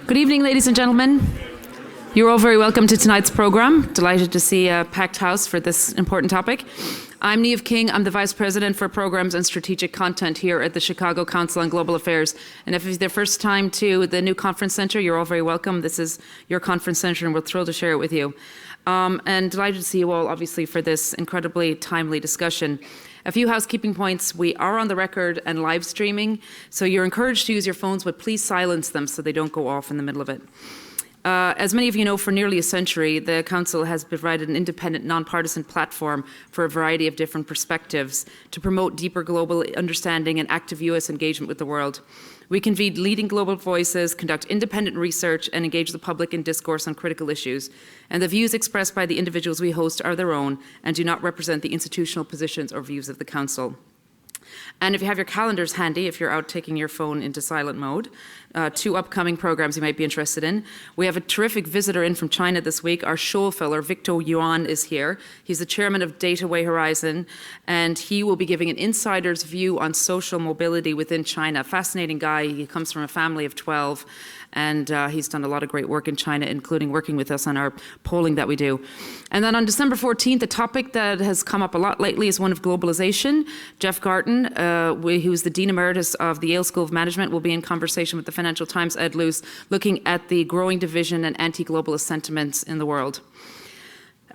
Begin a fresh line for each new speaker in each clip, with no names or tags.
Good evening, ladies and gentlemen. You're all very welcome to tonight's program. Delighted to see a packed house for this important topic. I'm Niamh King. I'm the Vice President for Programs and Strategic Content here at the Chicago Council on Global Affairs. And if it's their first time to the new conference center, you're all very welcome. This is your conference center and we're thrilled to share it with you. And delighted to see you all, obviously, for this incredibly timely discussion. A few housekeeping points. We are on the record and live streaming, so you're encouraged to use your phones, but please silence them so they don't go off in the middle of it. As many of you know, for nearly a century, the Council has provided an independent, nonpartisan platform for a variety of different perspectives to promote deeper global understanding and active U.S. engagement with the world. We convene leading global voices, conduct independent research, and engage the public in discourse on critical issues. And the views expressed by the individuals we host are their own and do not represent the institutional positions or views of the Council. And if you have your calendars handy, if you're out taking your phone into silent mode, 2 upcoming programs you might be interested in. We have a terrific visitor in from China this week. Our show fellow, Victor Yuan, is here. He's the chairman of Dataway Horizon, and he will be giving an insider's view on social mobility within China. Fascinating guy. He comes from a family of 12. And he's done a lot of great work in China, including working with us on our polling that we do. And then on December 14th, the topic that has come up a lot lately is one of globalization. Jeff Garton, who's the Dean Emeritus of the Yale School of Management, will be in conversation with the Financial Times' Ed Luce, looking at the growing division and anti-globalist sentiments in the world.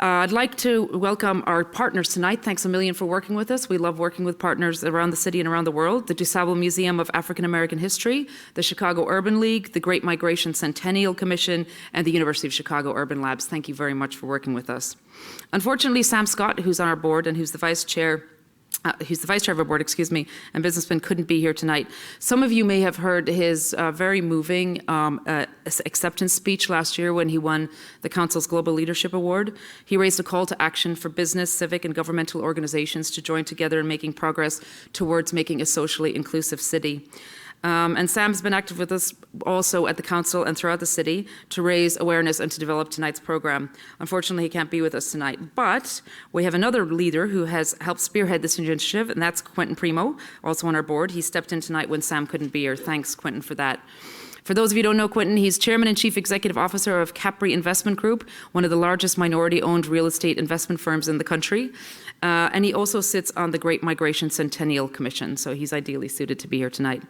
I'd like to welcome our partners tonight. Thanks a million for working with us. We love working with partners around the city and around the world. The DuSable Museum of African American History, the Chicago Urban League, the Great Migration Centennial Commission, and the University of Chicago Urban Labs. Thank you very much for working with us. Unfortunately, Sam Scott, who's on our board and who's the vice chair of our board, and businessman, couldn't be here tonight. Some of you may have heard his very moving acceptance speech last year when he won the Council's Global Leadership Award. He raised a call to action for business, civic, and governmental organizations to join together in making progress towards making a socially inclusive city. And Sam's been active with us also at the Council and throughout the city to raise awareness and to develop tonight's program. Unfortunately, he can't be with us tonight, but we have another leader who has helped spearhead this initiative, and that's Quentin Primo, also on our board. He stepped in tonight when Sam couldn't be here. Thanks, Quentin, for that. For those of you who don't know Quentin, he's Chairman and Chief Executive Officer of Capri Investment Group, one of the largest minority-owned real estate investment firms in the country. And he also sits on the Great Migration Centennial Commission, so he's ideally suited to be here tonight.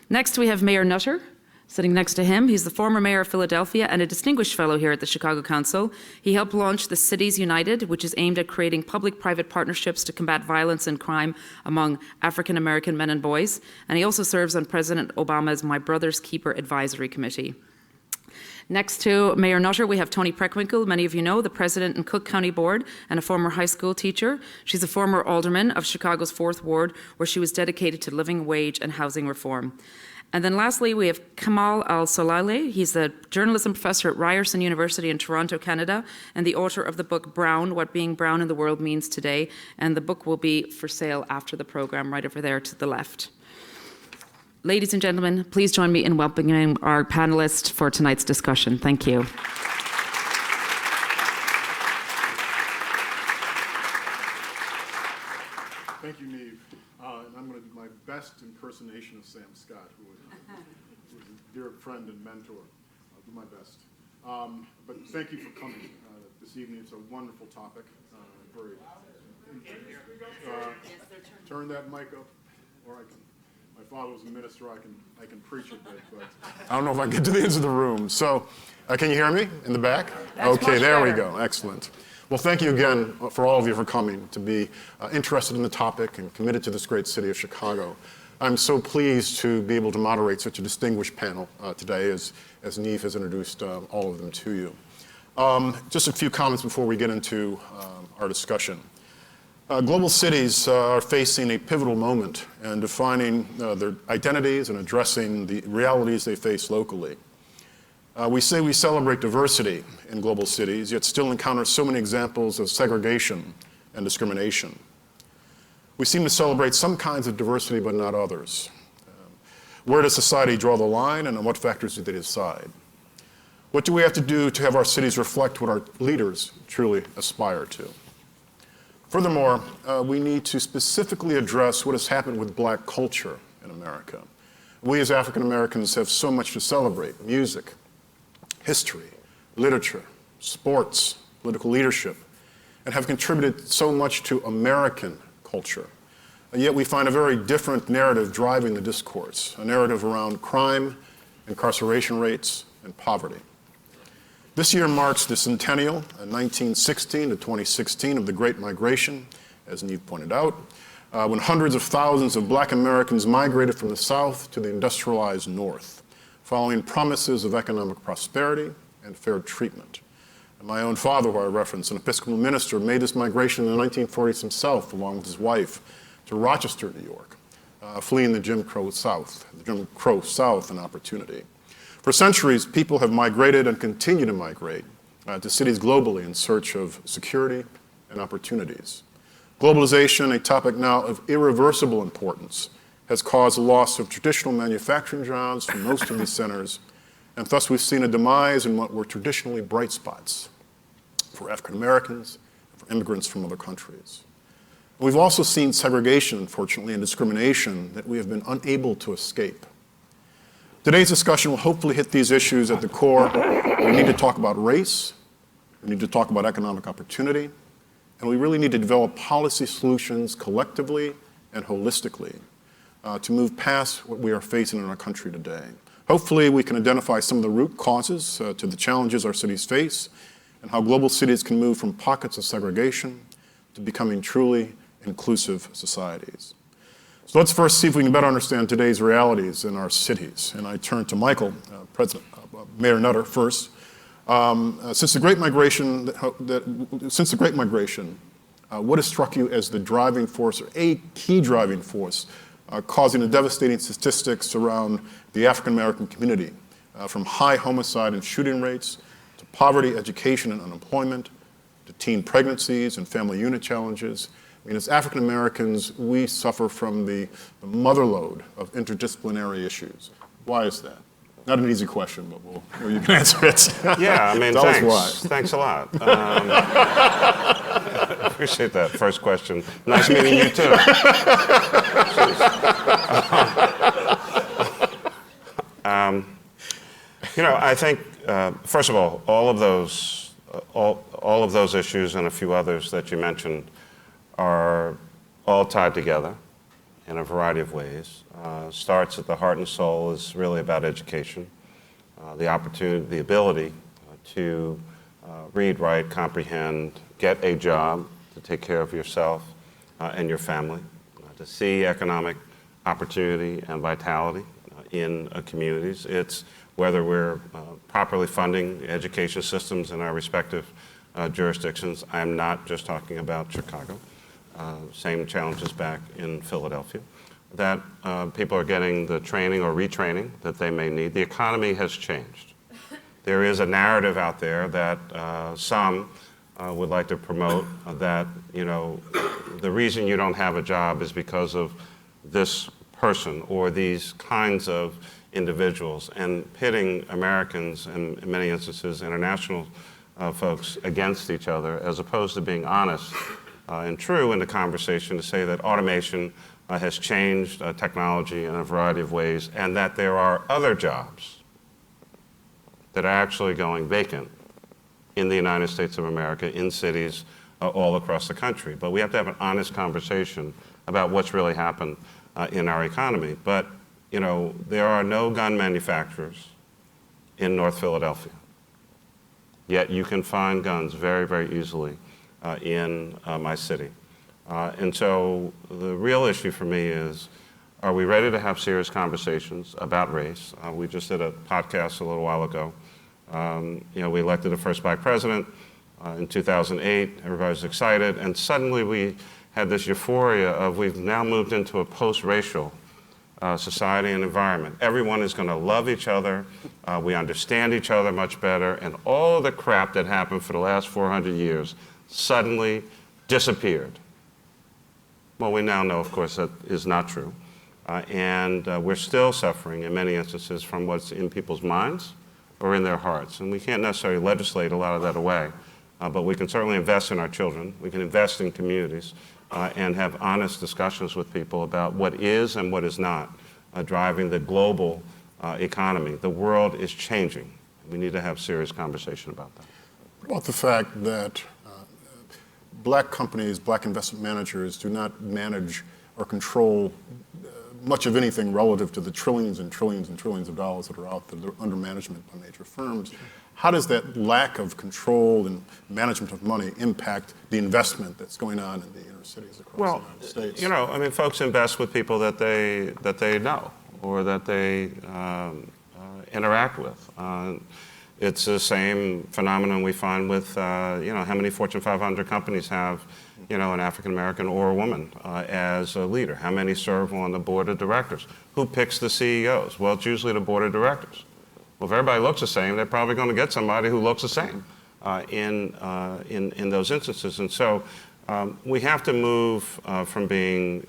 Next, we have Mayor Nutter, sitting next to him. He's the former mayor of Philadelphia and a distinguished fellow here at the Chicago Council. He helped launch the Cities United, which is aimed at creating public-private partnerships to combat violence and crime among African-American men and boys. And he also serves on President Obama's My Brother's Keeper Advisory Committee. Next to Mayor Nutter, we have Toni Preckwinkle, many of you know, the president in Cook County Board and a former high school teacher. She's a former alderman of Chicago's 4th Ward, where she was dedicated to living wage and housing reform. And then lastly, we have Kamal Al-Solaleh. He's a journalism professor at Ryerson University in Toronto, Canada, and the author of the book Brown, What Being Brown in the World Means Today. And the book will be for sale after the program, right over there to the left. Ladies and gentlemen, please join me in welcoming our panelists for tonight's discussion. Thank you.
Thank you, Niamh. And I'm going to do my best impersonation of Sam Scott, who is a dear friend and mentor. I'll do my best. But thank you for coming this evening. It's a wonderful topic. Turn that mic up, or I can. My father was a minister. I can preach a bit, but I don't know if I can get to the ends of the room. So, can you hear me in the back? Okay, there we go. Excellent. Well, thank you again for all of you for coming to be interested in the topic and committed to this great city of Chicago. I'm so pleased to be able to moderate such a distinguished panel today, as Niamh has introduced all of them to you. Just a few comments before we get into our discussion. Global cities are facing a pivotal moment in defining their identities and addressing the realities they face locally. We say we celebrate diversity in global cities, yet still encounter so many examples of segregation and discrimination. We seem to celebrate some kinds of diversity, but not others. Where does society draw the line, and on what factors do they decide? What do we have to do to have our cities reflect what our leaders truly aspire to? Furthermore, we need to specifically address what has happened with black culture in America. We as African Americans have so much to celebrate: music, history, literature, sports, political leadership, and have contributed so much to American culture. And yet we find a very different narrative driving the discourse, a narrative around crime, incarceration rates, and poverty. This year marks the centennial, 1916 to 2016, of the Great Migration, as Neve pointed out, when hundreds of thousands of black Americans migrated from the South to the industrialized North, following promises of economic prosperity and fair treatment. And my own father, who I referenced, an Episcopal minister, made this migration in the 1940s himself, along with his wife, to Rochester, New York, fleeing the Jim Crow South and opportunity. For centuries, people have migrated and continue to migrate to cities globally in search of security and opportunities. Globalization, a topic now of irreversible importance, has caused the loss of traditional manufacturing jobs for most of these centers, and thus we've seen a demise in what were traditionally bright spots for African Americans and for immigrants from other countries. We've also seen segregation, unfortunately, and discrimination that we have been unable to escape. Today's discussion will hopefully hit these issues at the core. We need to talk about race, we need to talk about economic opportunity, and we really need to develop policy solutions collectively and holistically to move past what we are facing in our country today. Hopefully we can identify some of the root causes to the challenges our cities face and how global cities can move from pockets of segregation to becoming truly inclusive societies. So let's first see if we can better understand today's realities in our cities. And I turn to Michael, Mayor Nutter first. Since the Great Migration, what has struck you as the driving force, or a key driving force, causing the devastating statistics around the African American community, from high homicide and shooting rates, to poverty, education, and unemployment, to teen pregnancies and family unit challenges? I mean, as African Americans, we suffer from the motherlode of interdisciplinary issues. Why is that? Not an easy question, but you can answer it.
Yeah, I mean,
Tell us why.
Thanks a lot. Appreciate that first question. Nice meeting you too. I think, first of all of those issues and a few others that you mentioned are all tied together in a variety of ways. Starts at the heart and soul is really about education, the opportunity, the ability to read, write, comprehend, get a job, to take care of yourself and your family, to see economic opportunity and vitality in communities. It's whether we're properly funding education systems in our respective jurisdictions. I'm not just talking about Chicago. Same challenges back in Philadelphia, that people are getting the training or retraining that they may need. The economy has changed. There is a narrative out there that some would like to promote that, the reason you don't have a job is because of this person or these kinds of individuals, and pitting Americans and in many instances international folks against each other, as opposed to being honest and true in the conversation to say that automation has changed technology in a variety of ways, and that there are other jobs that are actually going vacant in the United States of America, in cities all across the country. But we have to have an honest conversation about what's really happened in our economy. But, there are no gun manufacturers in North Philadelphia. Yet you can find guns very, very easily in my city. And so the real issue for me is, are we ready to have serious conversations about race? We just did a podcast a little while ago. We elected a first black president in 2008. Everybody was excited. And suddenly we had this euphoria of we've now moved into a post-racial society and environment. Everyone is going to love each other. We understand each other much better. And all of the crap that happened for the last 400 years suddenly disappeared. Well, we now know, of course, that is not true. And we're still suffering in many instances from what's in people's minds or in their hearts. And we can't necessarily legislate a lot of that away. but we can certainly invest in our children. We can invest in communities and have honest discussions with people about what is and what is not driving the global economy. The world is changing. We need to have serious conversation about that.
What about the fact that black companies, black investment managers do not manage or control much of anything relative to the trillions and trillions and trillions of dollars that are out there that are under management by major firms? How does that lack of control and management of money impact the investment that's going on in the inner cities across the United States?
You know, I mean, folks invest with people that they know or that they interact with. It's the same phenomenon we find with, you know, how many Fortune 500 companies have, you know, an African American or a woman as a leader? How many serve on the board of directors? Who picks the CEOs? Well, it's usually the board of directors. Well, if everybody looks the same, they're probably going to get somebody who looks the same in those instances. And so we have to move from being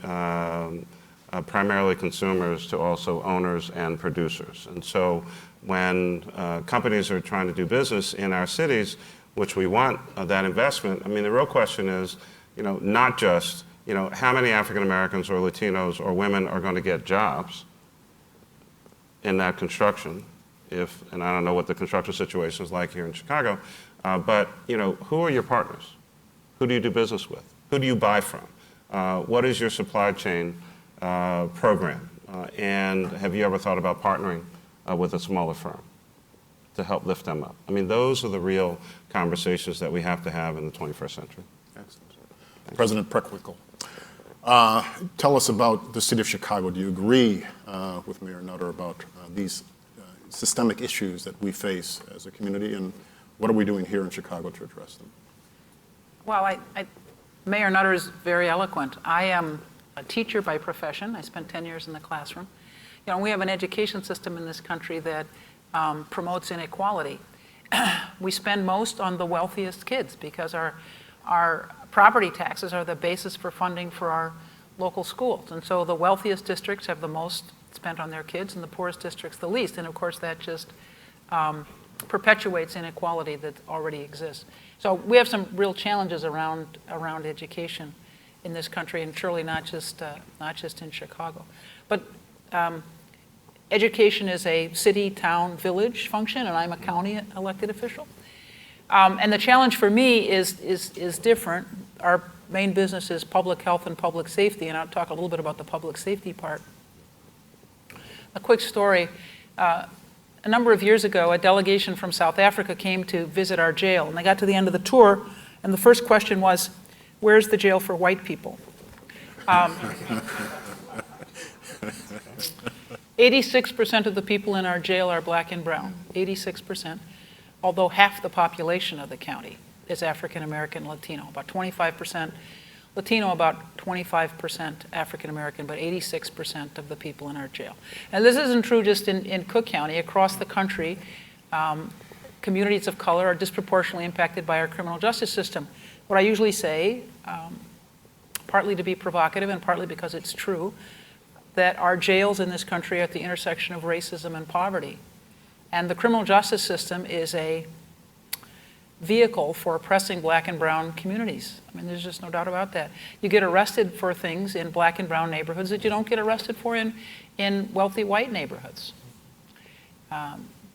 primarily consumers to also owners and producers. And so when companies are trying to do business in our cities, which we want that investment, I mean, the real question is, you know, not just, you know, how many African Americans or Latinos or women are going to get jobs in that construction, and I don't know what the construction situation is like here in Chicago, but, you know, who are your partners? Who do you do business with? Who do you buy from? What is your supply chain program? And have you ever thought about partnering with a smaller firm to help lift them up? I mean, those are the real conversations that we have to have in the 21st century.
Excellent. President Preckwinkle, tell us about the city of Chicago. Do you agree with Mayor Nutter about these systemic issues that we face as a community, and what are we doing here in Chicago to address them?
Well, Mayor Nutter is very eloquent. I am a teacher by profession. I spent 10 years in the classroom. You know, we have an education system in this country that promotes inequality. We spend most on the wealthiest kids because our property taxes are the basis for funding for our local schools. And so the wealthiest districts have the most spent on their kids and the poorest districts the least. And of course that just perpetuates inequality that already exists. So we have some real challenges around education in this country, and surely not just in Chicago. But education is a city, town, village function, and I'm a county elected official. And the challenge for me is different. Our main business is public health and public safety, and I'll talk a little bit about the public safety part. A quick story. A number of years ago, a delegation from South Africa came to visit our jail, and they got to the end of the tour, and the first question was, where's the jail for white people? 86% of the people in our jail are black and brown, 86%, although half the population of the county is African American Latino, about 25% Latino, about 25% African American, but 86% of the people in our jail. And this isn't true just in Cook County. Across the country, communities of color are disproportionately impacted by our criminal justice system. What I usually say, partly to be provocative and partly because it's true, that our jails in this country are at the intersection of racism and poverty. And the criminal justice system is a vehicle for oppressing black and brown communities. I mean, there's just no doubt about that. You get arrested for things in black and brown neighborhoods that you don't get arrested for in wealthy white neighborhoods.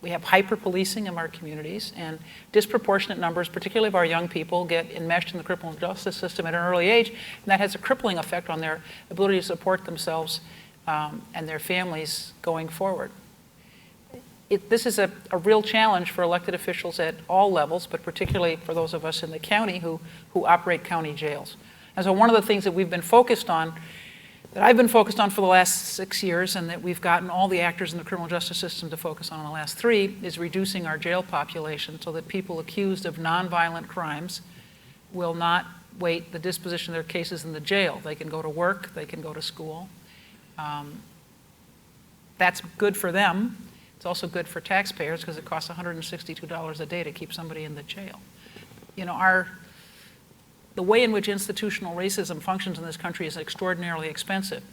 We have hyper-policing of our communities, and disproportionate numbers, particularly of our young people, get enmeshed in the criminal justice system at an early age, and that has a crippling effect on their ability to support themselves and their families going forward. This is a real challenge for elected officials at all levels, but particularly for those of us in the county who operate county jails. And so one of the things that we've been focused on, that I've been focused on for the last 6 years, and that we've gotten all the actors in the criminal justice system to focus on in the last 3, is reducing our jail population so that people accused of nonviolent crimes will not wait the disposition of their cases in the jail. They can go to work, they can go to school. That's good for them. It's also good for taxpayers because it costs $162 a day to keep somebody in the jail. You know, the way in which institutional racism functions in this country is extraordinarily expensive,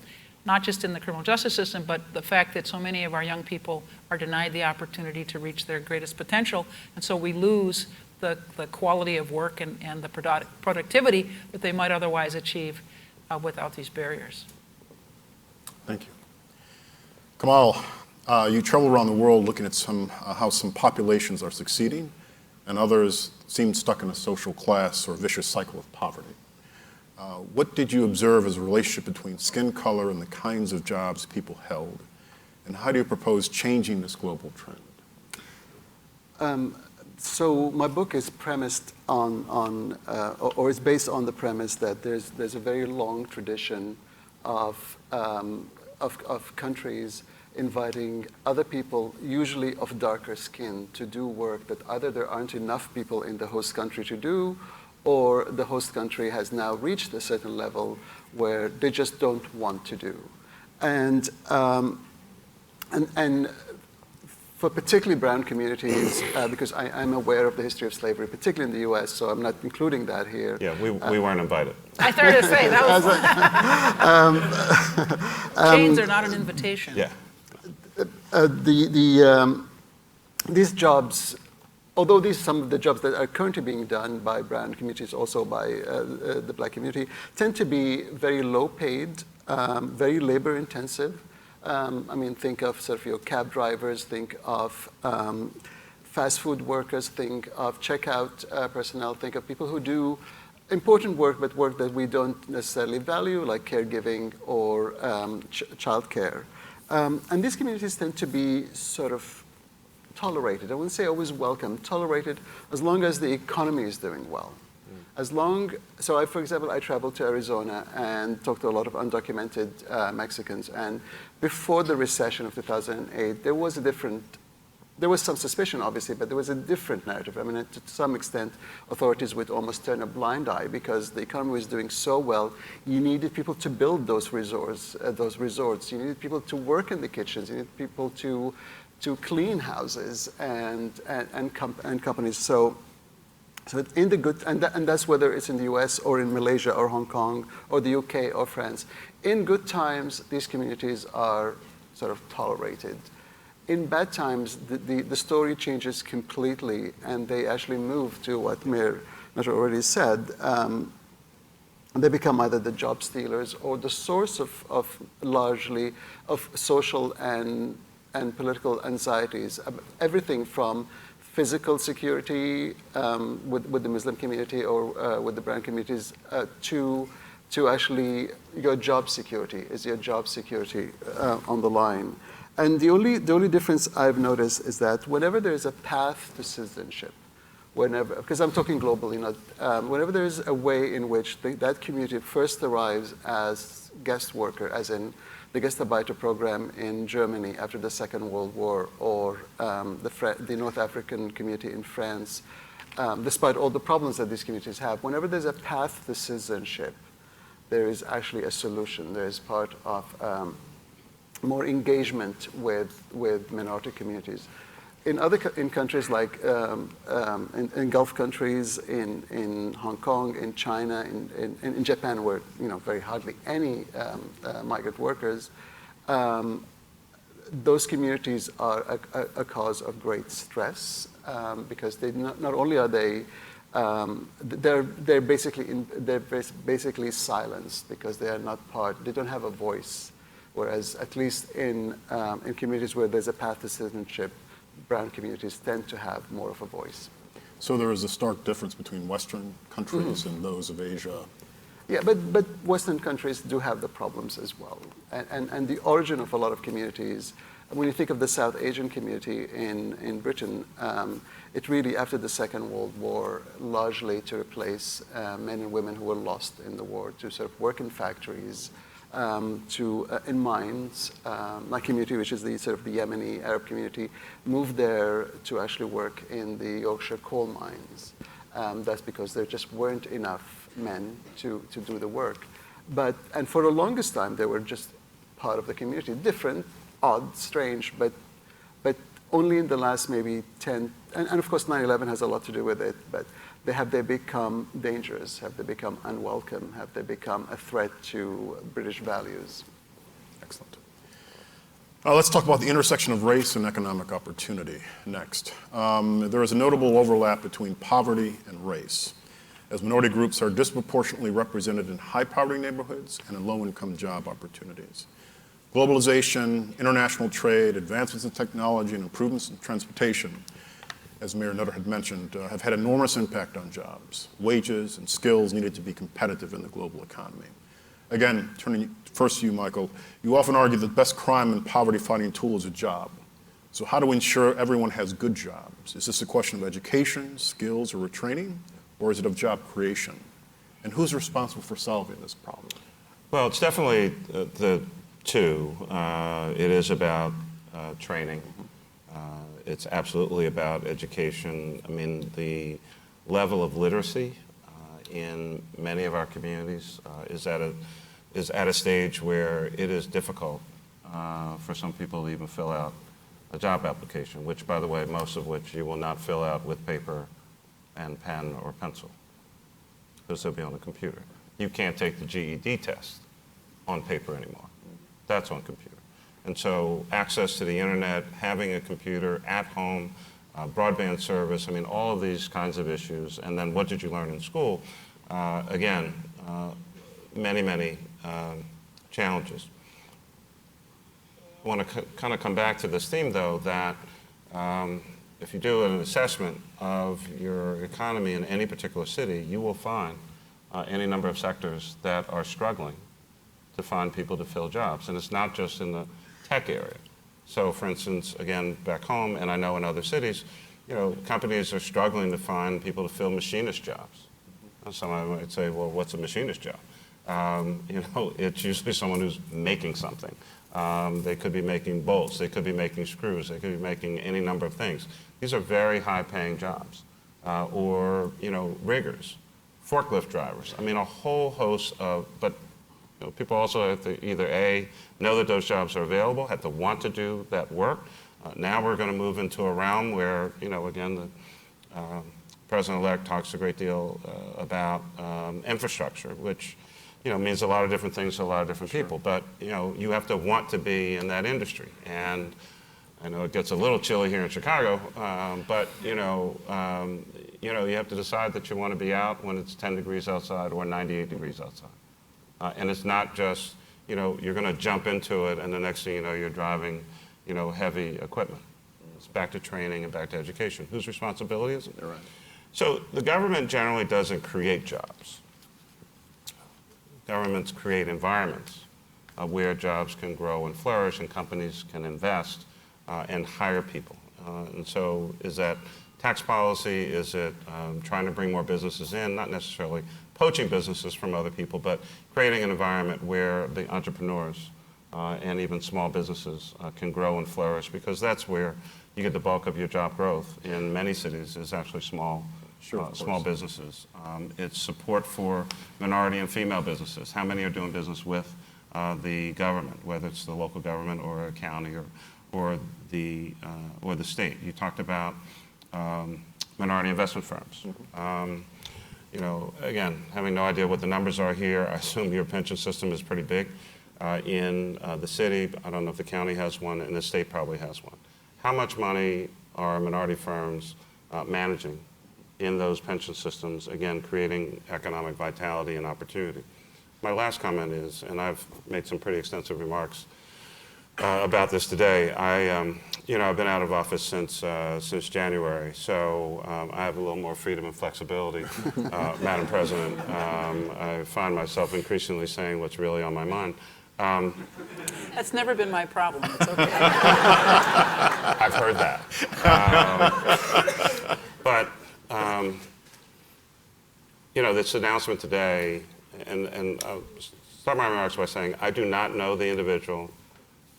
not just in the criminal justice system, but the fact that so many of our young people are denied the opportunity to reach their greatest potential, and so we lose the quality of work and the productivity that they might otherwise achieve without these barriers.
Thank you. Kamal, you travel around the world looking at how some populations are succeeding and others seem stuck in a social class or vicious cycle of poverty. What did you observe as a relationship between skin color and the kinds of jobs people held? And how do you propose changing this global trend?
So my book is premised or is based on the premise that there's a very long tradition of countries inviting other people, usually of darker skin, to do work that either there aren't enough people in the host country to do, or the host country has now reached a certain level where they just don't want to do. And for particularly brown communities, because I'm aware of the history of slavery, particularly in the US, so I'm not including that here.
Yeah, we weren't invited.
I started to say, that was chains are not an invitation.
Yeah.
These jobs, although some of the jobs that are currently being done by brown communities, also by the black community, tend to be very low paid, very labor intensive. I mean, think of sort of your cab drivers, think of fast food workers, think of checkout personnel, think of people who do important work, but work that we don't necessarily value, like caregiving or childcare. And these communities tend to be sort of tolerated. I wouldn't say always welcome, tolerated as long as the economy is doing well. For example, I traveled to Arizona and talked to a lot of undocumented Mexicans. And before the recession of 2008, there was some suspicion, obviously, but there was a different narrative. I mean, to some extent, authorities would almost turn a blind eye because the economy was doing so well. You needed people to build those resorts. You needed people to work in the kitchens. You needed people to clean houses and companies. So in the good, and that's whether it's in the US or in Malaysia or Hong Kong or the UK or France. In good times, these communities are sort of tolerated. In bad times, the story changes completely, and they actually move to what Mayor Nutter already said. They become either the job stealers or the source of largely of social and political anxieties. Everything from physical security with the Muslim community or with the brown communities to actually your job security. Is your job security on the line? And the only difference I've noticed is that whenever there's a path to citizenship, because I'm talking globally, whenever there's a way in which that community first arrives as guest worker, as in the Gastarbeiter program in Germany after the Second World War, or the North African community in France, despite all the problems that these communities have, whenever there's a path to citizenship, there is actually a solution. There is part of more engagement with minority communities. In countries like in Gulf countries, in Hong Kong, in China, in Japan, where very hardly any migrant workers, those communities are a cause of great stress because they not only are they're basically silenced because they are not part. They don't have a voice. Whereas at least in communities where there's a path to citizenship, brown communities tend to have more of a voice.
So there is a stark difference between Western countries and those of Asia.
Yeah, but Western countries do have the problems as well. And the origin of a lot of communities, when you think of the South Asian community in Britain, it really, after the Second World War, largely to replace men and women who were lost in the war, to sort of work in factories, in mines. My community, which is the sort of the Yemeni Arab community, moved there to actually work in the Yorkshire coal mines. That's because there just weren't enough men to do the work. And for the longest time, they were just part of the community. Different, odd, strange, but only in the last maybe 10, and of course 9/11 has a lot to do with it, but have they become dangerous? Have they become unwelcome? Have they become a threat to British values?
Excellent. Let's talk about the intersection of race and economic opportunity next. There is a notable overlap between poverty and race, as minority groups are disproportionately represented in high poverty neighborhoods and in low-income job opportunities. Globalization, international trade, advancements in technology, and improvements in transportation, as Mayor Nutter had mentioned, have had enormous impact on jobs, wages, and skills needed to be competitive in the global economy. Again, turning first to you, Michael, you often argue that the best crime and poverty-fighting tool is a job. So how do we ensure everyone has good jobs? Is this a question of education, skills, or retraining, or is it of job creation? And who's responsible for solving this problem?
Well, it's definitely the two. It is about training. It's absolutely about education. I mean, the level of literacy in many of our communities is at a stage where it is difficult for some people to even fill out a job application, which, by the way, most of which you will not fill out with paper and pen or pencil, because they'll be on the computer. You can't take the GED test on paper anymore. That's on computer. And so access to the internet, having a computer at home, broadband service, I mean, all of these kinds of issues. And then what did you learn in school? Again, many challenges. I want to kind of come back to this theme, though, that if you do an assessment of your economy in any particular city, you will find any number of sectors that are struggling to find people to fill jobs. And it's not just in the tech area. So, for instance, again, back home, and I know in other cities, you know, companies are struggling to find people to fill machinist jobs. Someone might say, well, what's a machinist job? You know, it's usually someone who's making something. They could be making bolts, they could be making screws, they could be making any number of things. These are very high-paying jobs. Or, you know, riggers, forklift drivers. I mean, a whole host of, but you know, people also have to either A, know that those jobs are available, have to want to do that work. Now we're going to move into a realm where, you know, again, the President-elect talks a great deal about infrastructure, which, you know, means a lot of different things to a lot of different people. But, you know, you have to want to be in that industry. And I know it gets a little chilly here in Chicago, but, you have to decide that you want to be out when it's 10 degrees outside or 98 degrees outside. And it's not just, you know, you're going to jump into it and the next thing you know, you're driving, you know, heavy equipment. It's back to training and back to education. Whose responsibility is it?
You're right.
So the government generally doesn't create jobs. Governments create environments where jobs can grow and flourish and companies can invest and hire people. And so is that tax policy? Is it trying to bring more businesses in? Not necessarily poaching businesses from other people, but creating an environment where the entrepreneurs and even small businesses can grow and flourish, because that's where you get the bulk of your job growth in many cities is actually small businesses. It's support for minority and female businesses. How many are doing business with the government, whether it's the local government or a county or the state? You talked about minority investment firms.
Mm-hmm.
You know, again, having no idea what the numbers are here, I assume your pension system is pretty big in the city. I don't know if the county has one, and the state probably has one. How much money are minority firms managing in those pension systems, again, creating economic vitality and opportunity? My last comment is, and I've made some pretty extensive remarks about this today. I've been out of office since January, so I have a little more freedom and flexibility, Madam President. I find myself increasingly saying what's really on my mind.
That's never been my problem. It's okay.
I've heard that. This announcement today, and I'll start my remarks by saying I do not know the individual.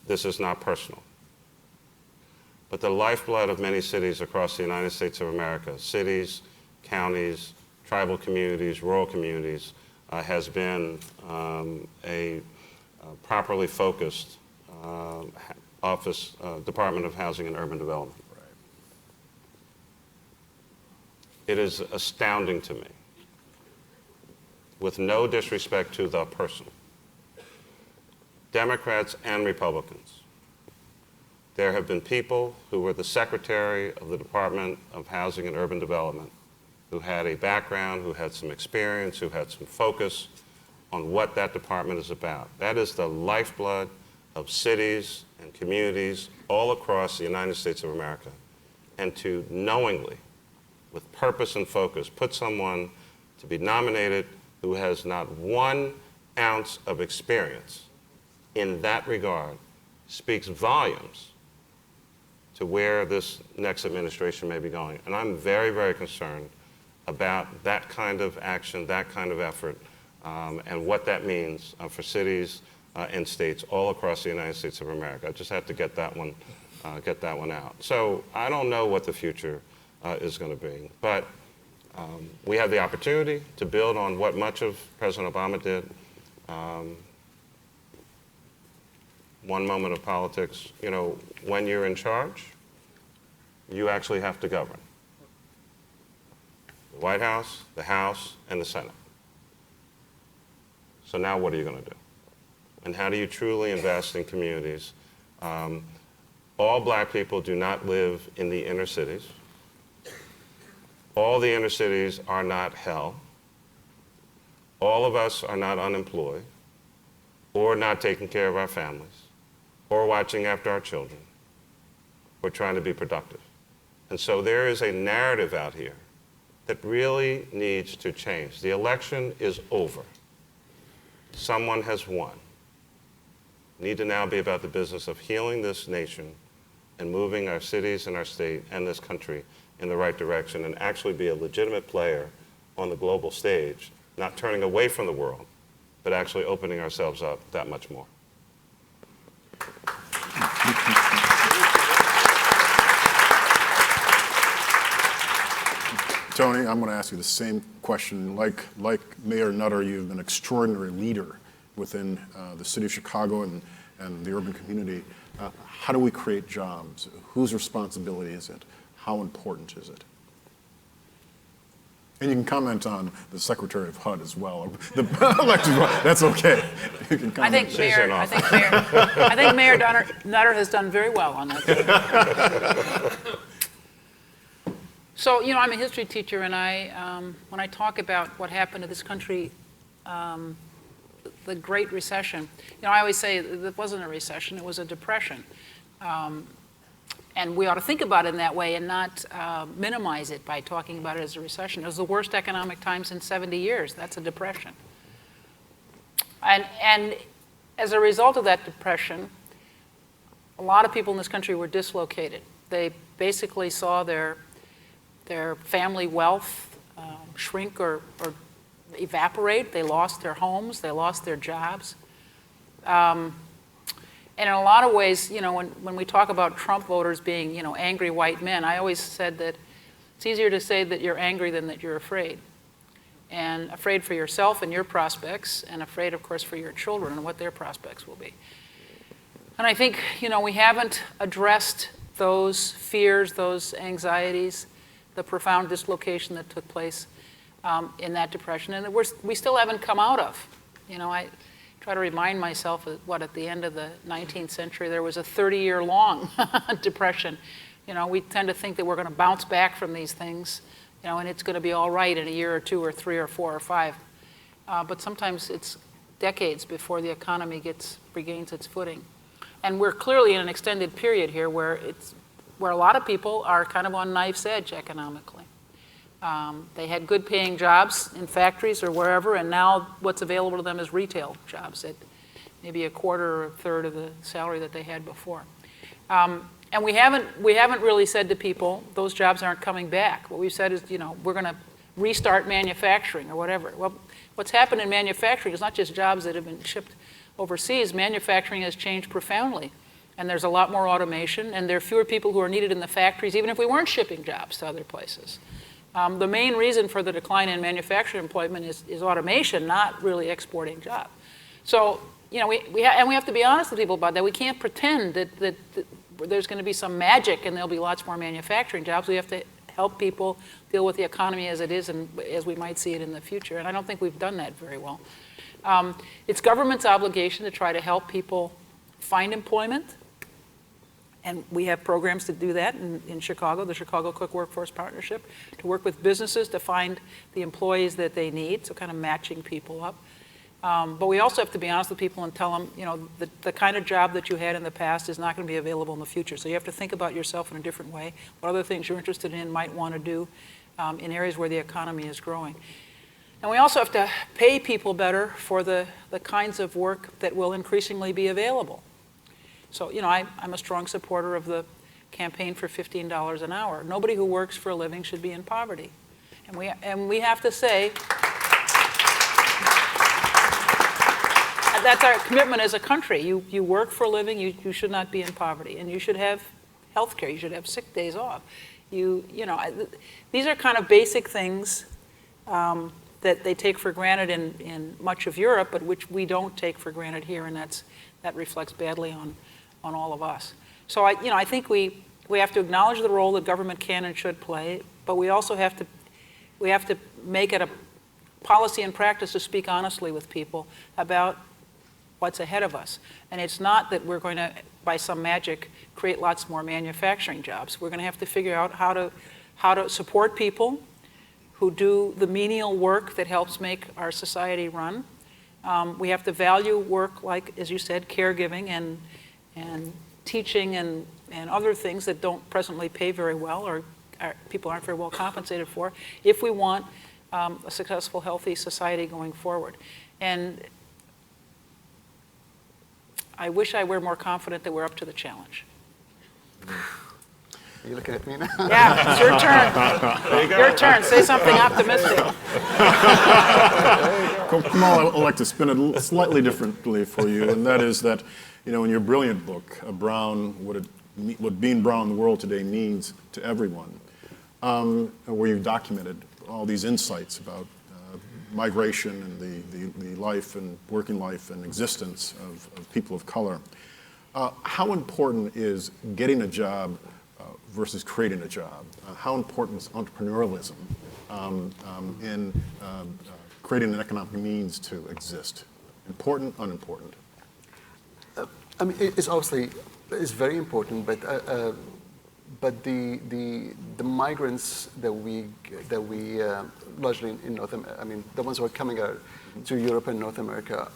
This is not personal. But the lifeblood of many cities across the United States of America, cities, counties, tribal communities, rural communities, has been a properly focused Department of Housing and Urban Development.
Right.
It is astounding to me, with no disrespect to the person, Democrats and Republicans, There have been people who were the secretary of the Department of Housing and Urban Development who had a background, who had some experience, who had some focus on what that department is about. That is the lifeblood of cities and communities all across the United States of America. And to knowingly, with purpose and focus, put someone to be nominated who has not 1 ounce of experience in that regard speaks volumes to where this next administration may be going. And I'm very, very concerned about that kind of action, that kind of effort, and what that means for cities and states all across the United States of America. I just had to get that one out. So I don't know what the future is going to be, but we have the opportunity to build on what much of President Obama did. One moment of politics, you know, when you're in charge, you actually have to govern. The White House, the House, and the Senate. So now what are you going to do? And how do you truly invest in communities? All black people do not live in the inner cities. All the inner cities are not hell. All of us are not unemployed or not taking care of our families or watching after our children. We're trying to be productive. And so there is a narrative out here that really needs to change. The election is over. Someone has won. We need to now be about the business of healing this nation and moving our cities and our state and this country in the right direction and actually be a legitimate player on the global stage, not turning away from the world, but actually opening ourselves up that much more.
Tony, I'm going to ask you the same question. Like Mayor Nutter, you've been an extraordinary leader within the city of Chicago and the urban community. How do we create jobs? Whose responsibility is it? How important is it? And you can comment on the Secretary of HUD as well. That's okay. You can comment.
I think Mayor Nutter has done very well on that. So, you know, I'm a history teacher, and when I talk about what happened to this country, the Great Recession, you know, I always say it wasn't a recession, it was a depression. And we ought to think about it in that way and not minimize it by talking about it as a recession. It was the worst economic times in 70 years. That's a depression. And as a result of that depression, a lot of people in this country were dislocated. They basically saw their family wealth shrink or evaporate. They lost their homes. They lost their jobs. And in a lot of ways, you know, when we talk about Trump voters being, you know, angry white men, I always said that it's easier to say that you're angry than that you're afraid. And afraid for yourself and your prospects, and afraid, of course, for your children and what their prospects will be. And I think, you know, we haven't addressed those fears, those anxieties, the profound dislocation that took place in that depression, and that we still haven't come out of. You know, I try to remind myself that at the end of the 19th century, there was a 30-year-long depression. You know, we tend to think that we're going to bounce back from these things, you know, and it's going to be all right in a year or two or three or four or five. But sometimes it's decades before the economy regains its footing. And we're clearly in an extended period here where a lot of people are kind of on knife's edge economically. They had good paying jobs in factories or wherever, and now what's available to them is retail jobs at maybe a quarter or a third of the salary that they had before. And we haven't really said to people, those jobs aren't coming back. What we've said is, you know, we're going to restart manufacturing or whatever. Well, what's happened in manufacturing is not just jobs that have been shipped overseas. Manufacturing has changed profoundly. And there's a lot more automation, and there are fewer people who are needed in the factories, even if we weren't shipping jobs to other places. The main reason for the decline in manufacturing employment is automation, not really exporting jobs. So, you know, we have to be honest with people about that. We can't pretend that there's going to be some magic and there'll be lots more manufacturing jobs. We have to help people deal with the economy as it is and as we might see it in the future. And I don't think we've done that very well. It's government's obligation to try to help people find employment And we have programs to do that in Chicago, the Chicago Cook Workforce Partnership, to work with businesses to find the employees that they need, so kind of matching people up. But we also have to be honest with people and tell them, you know, the kind of job that you had in the past is not going to be available in the future. So you have to think about yourself in a different way, what other things you're interested in, might want to do in areas where the economy is growing. And we also have to pay people better for the kinds of work that will increasingly be available. So, you know, I'm a strong supporter of the campaign for $15 an hour. Nobody who works for a living should be in poverty. And we have to say, that's our commitment as a country. You work for a living, you should not be in poverty. And you should have health care, you should have sick days off. You know, these are kind of basic things that they take for granted in much of Europe, but which we don't take for granted here, and that reflects badly on all of us. So I think we have to acknowledge the role that government can and should play, but we also have to make it a policy and practice to speak honestly with people about what's ahead of us. And it's not that we're going to, by some magic, create lots more manufacturing jobs. We're going to have to figure out how to support people who do the menial work that helps make our society run. We have to value work like, as you said, caregiving and teaching and other things that don't presently pay very well or people aren't very well compensated for, if we want a successful, healthy society going forward. And I wish I were more confident that we're up to the challenge.
Are you looking at me now?
Yeah, it's your turn. Your turn. Say something optimistic.
Kamal, I'd like to spin it slightly differently for you, and that is that, you know, in your brilliant book, what being brown in the world today means to everyone, where you've documented all these insights about migration and the life and working life and existence of people of color. How important is getting a job versus creating a job? How important is entrepreneurialism in creating an economic means to exist? Important, unimportant?
I mean, it's very important, but the migrants that we largely in North America, I mean, the ones who are coming out to Europe and North America,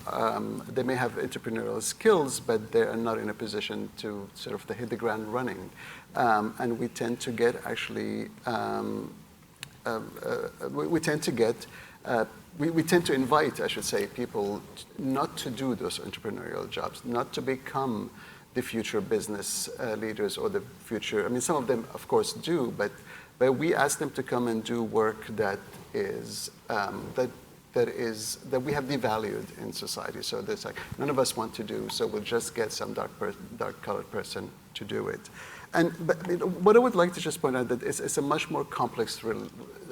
they may have entrepreneurial skills, but they are not in a position to sort of hit the ground running. And we tend to get actually, we tend to invite, I should say, people not to do those entrepreneurial jobs, not to become the future business leaders or the future, I mean, some of them, of course, do, but we ask them to come and do work that is, that we have devalued in society. So there's like, none of us want to do, so we'll just get some dark-colored person to do it. But what I would like to just point out that it's a much more complex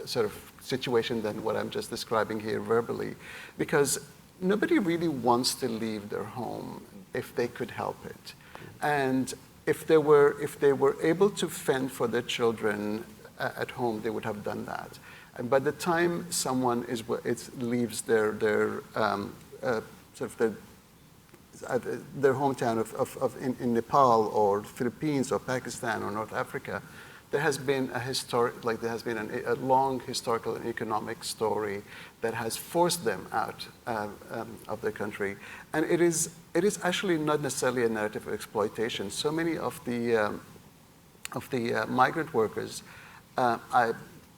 sort of situation than what I'm just describing here verbally, because nobody really wants to leave their home if they could help it. And if they were able to fend for their children at home, they would have done that. And by the time someone leaves their hometown in Nepal or Philippines or Pakistan or North Africa, there has been a long historical and economic story that has forced them out of their country, and it is actually not necessarily a narrative of exploitation. So many of the migrant workers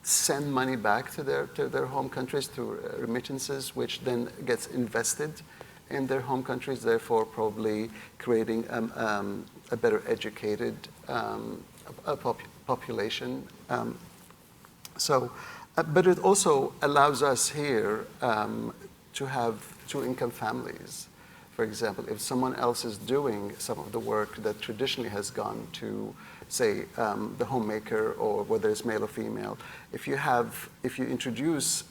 send money back to their home countries through remittances, which then gets invested in their home countries, therefore probably creating a better educated population. But it also allows us here to have two-income families. For example, if someone else is doing some of the work that traditionally has gone to, say, the homemaker, or whether it's male or female, if you introduce,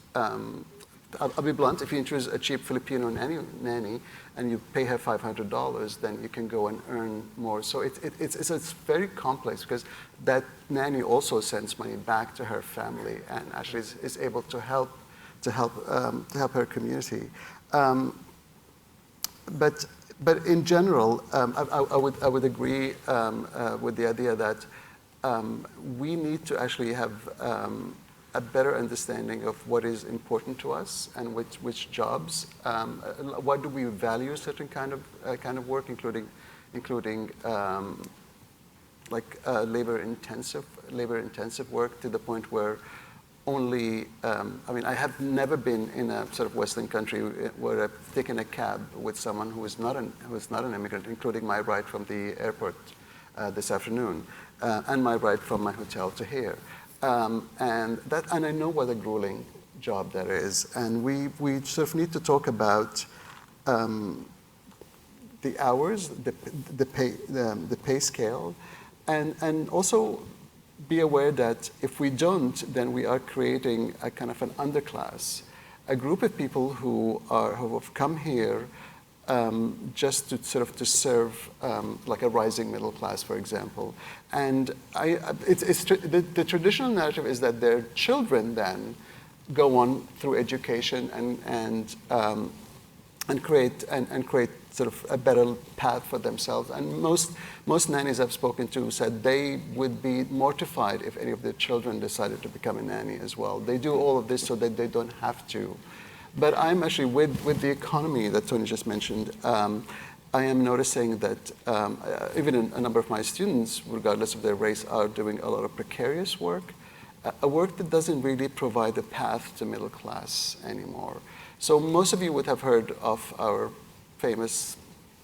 I'll be blunt, if you introduce a cheap Filipino nanny and you pay her $500, then you can go and earn more. So it's very complex, because that nanny also sends money back to her family and actually is able to help her community. But but in general, I would agree with the idea that we need to actually have a better understanding of what is important to us and which jobs. Why do we value certain kind of work, including labor-intensive work, to the point where only, I mean, I have never been in a sort of Western country where I've taken a cab with someone who is not an immigrant, including my ride from the airport this afternoon, and my ride from my hotel to here. And I know what a grueling job that is. And we sort of need to talk about the hours, the pay scale, and also be aware that if we don't, then we are creating a kind of an underclass, a group of people who have come here just to sort of to serve like a rising middle class, for example. And the traditional narrative is that their children then go on through education and create sort of a better path for themselves. And most nannies I've spoken to said they would be mortified if any of their children decided to become a nanny as well. They do all of this so that they don't have to. But I'm actually, with the economy that Tony just mentioned, I am noticing that even a number of my students, regardless of their race, are doing a lot of precarious work, a work that doesn't really provide a path to middle class anymore. So most of you would have heard of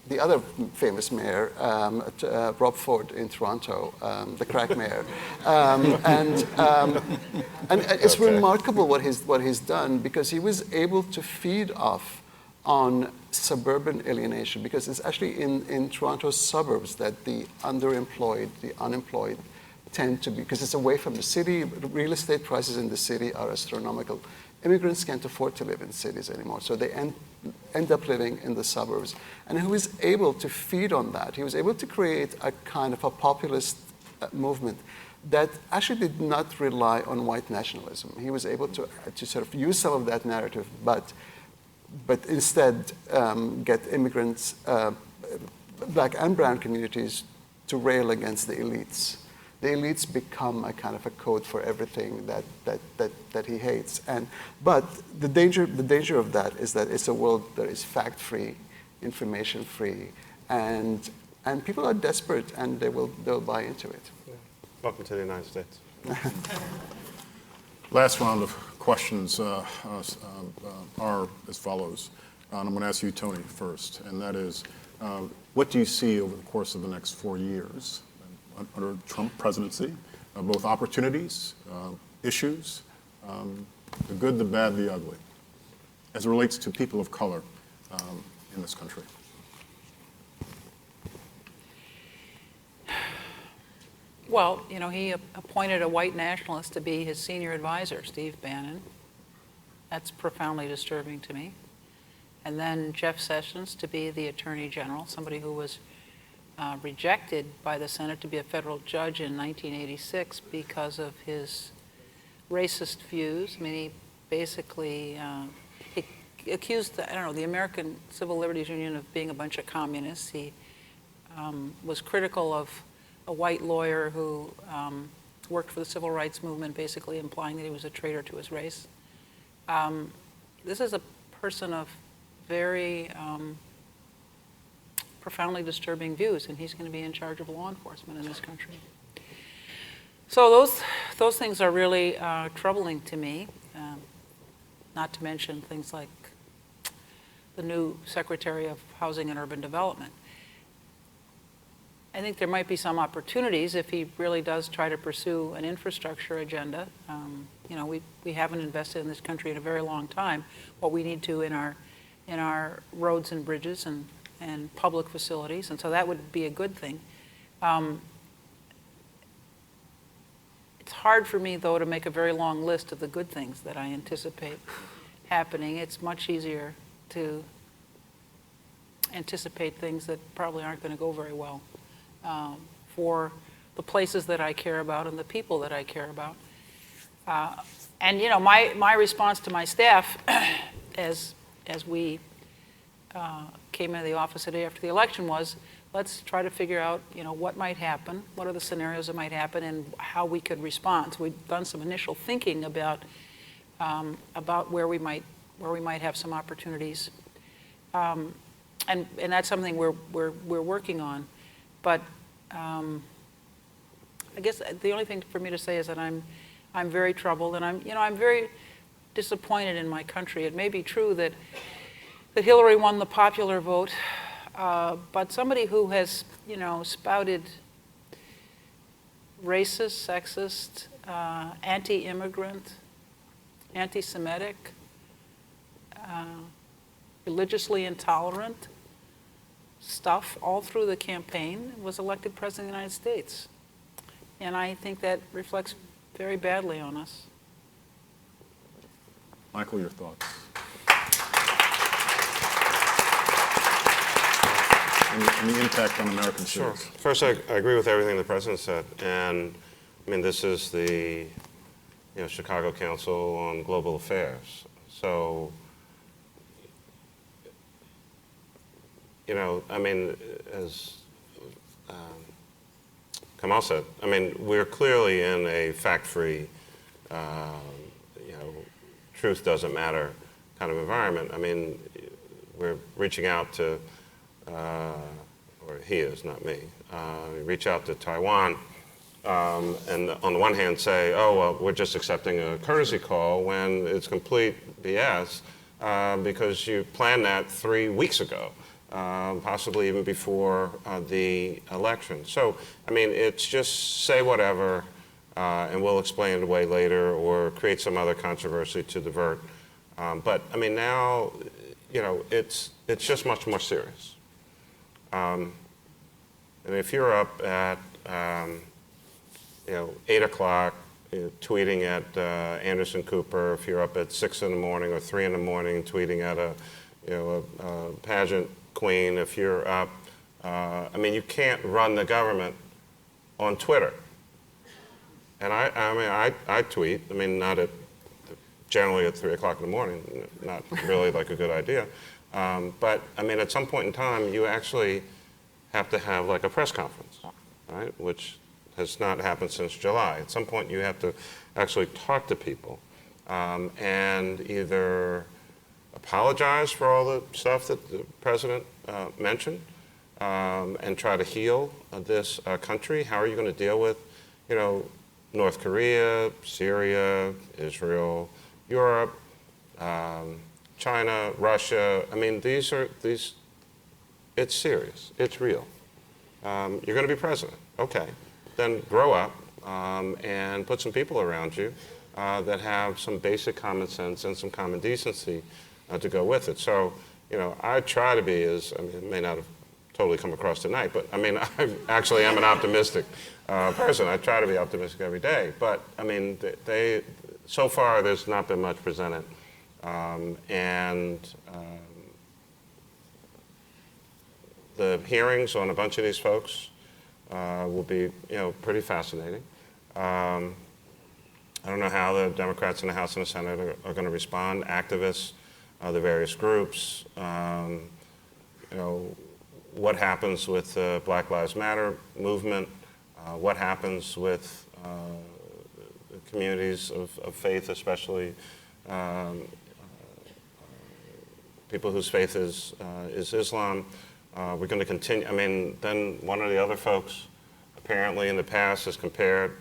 the other famous mayor, Rob Ford in Toronto, the crack mayor. And it's remarkable what he's done, because he was able to feed off on suburban alienation, because it's actually in Toronto's suburbs that the underemployed, the unemployed tend to be, because it's away from the city. Real estate prices in the city are astronomical. Immigrants can't afford to live in cities anymore, so they end up living in the suburbs. And he was able to feed on that. He was able to create a kind of a populist movement that actually did not rely on white nationalism. He was able to sort of use some of that narrative, but instead get immigrants, black and brown communities, to rail against the elites. The elites become a kind of a code for everything that he hates. But the danger of that is that it's a world that is fact-free, information-free, and people are desperate, and they'll buy into it.
Yeah. Welcome to the United States.
Last round of questions are as follows. I'm going to ask you, Tony, first, and that is, what do you see over the course of the next 4 years under the Trump presidency, both opportunities, issues, the good, the bad, the ugly, as it relates to people of color in this country?
Well, you know, he appointed a white nationalist to be his senior advisor, Steve Bannon. That's profoundly disturbing to me. And then Jeff Sessions to be the Attorney General, somebody who was rejected by the Senate to be a federal judge in 1986 because of his racist views. I mean, he basically he accused the American Civil Liberties Union of being a bunch of communists. He was critical of a white lawyer who worked for the civil rights movement, basically implying that he was a traitor to his race. This is a person of very profoundly disturbing views, and he's going to be in charge of law enforcement in this country. So those things are really troubling to me, not to mention things like the new Secretary of Housing and Urban Development. I think there might be some opportunities if he really does try to pursue an infrastructure agenda. You know, we haven't invested in this country in a very long time. What we need to in our roads and bridges and public facilities, and so that would be a good thing. It's hard for me, though, to make a very long list of the good things that I anticipate happening. It's much easier to anticipate things that probably aren't going to go very well for the places that I care about and the people that I care about. And you know, my response to my staff as we came into the office the day after the election was, let's try to figure out, what might happen, what are the scenarios that might happen, and how we could respond. So we've done some initial thinking about where we might have some opportunities, and that's something we're working on. But I guess the only thing for me to say is that I'm very troubled, and I'm very disappointed in my country. It may be true that Hillary won the popular vote, but somebody who has, spouted racist, sexist, anti-immigrant, anti-Semitic, religiously intolerant stuff all through the campaign was elected President of the United States. And I think that reflects very badly on us.
Michael, your thoughts? And the impact on American cities.
Sure. First, I agree with everything the President said. And I mean, this is the Chicago Council on Global Affairs. So, I mean, as Kamal said, I mean, we're clearly in a fact-free, truth doesn't matter kind of environment. I mean, we're reaching out to, or he is, not me, reach out to Taiwan and on the one hand say, oh, well, we're just accepting a courtesy call when it's complete BS because you planned that 3 weeks ago. Possibly even before the election. So, I mean, it's just say whatever, and we'll explain it away later, or create some other controversy to divert. But I mean, now, it's just much more serious. And if you're up at 8 o'clock, tweeting at Anderson Cooper, if you're up at 6 in the morning or 3 in the morning, tweeting at a pageant queen, if you're up, I mean, you can't run the government on Twitter. And I tweet, I mean, generally at 3 o'clock in the morning, not really like a good idea. But I mean, at some point in time, you actually have to have like a press conference, right? Which has not happened since July. At some point, you have to actually talk to people and either apologize for all the stuff that the president mentioned and try to heal this country. How are you going to deal with, North Korea, Syria, Israel, Europe, China, Russia? I mean, it's serious. It's real. You're going to be president. Okay. Then grow up and put some people around you that have some basic common sense and some common decency to go with it. So, I try to be I mean, it may not have totally come across tonight, but I mean, I actually am an optimistic person. I try to be optimistic every day. But I mean, so far there's not been much presented. The hearings on a bunch of these folks will be, pretty fascinating. I don't know how the Democrats in the House and the Senate are going to respond. Activists, the various groups, what happens with the Black Lives Matter movement, what happens with the communities of faith, especially people whose faith is Islam. We're going to continue. I mean, then one of the other folks apparently in the past has compared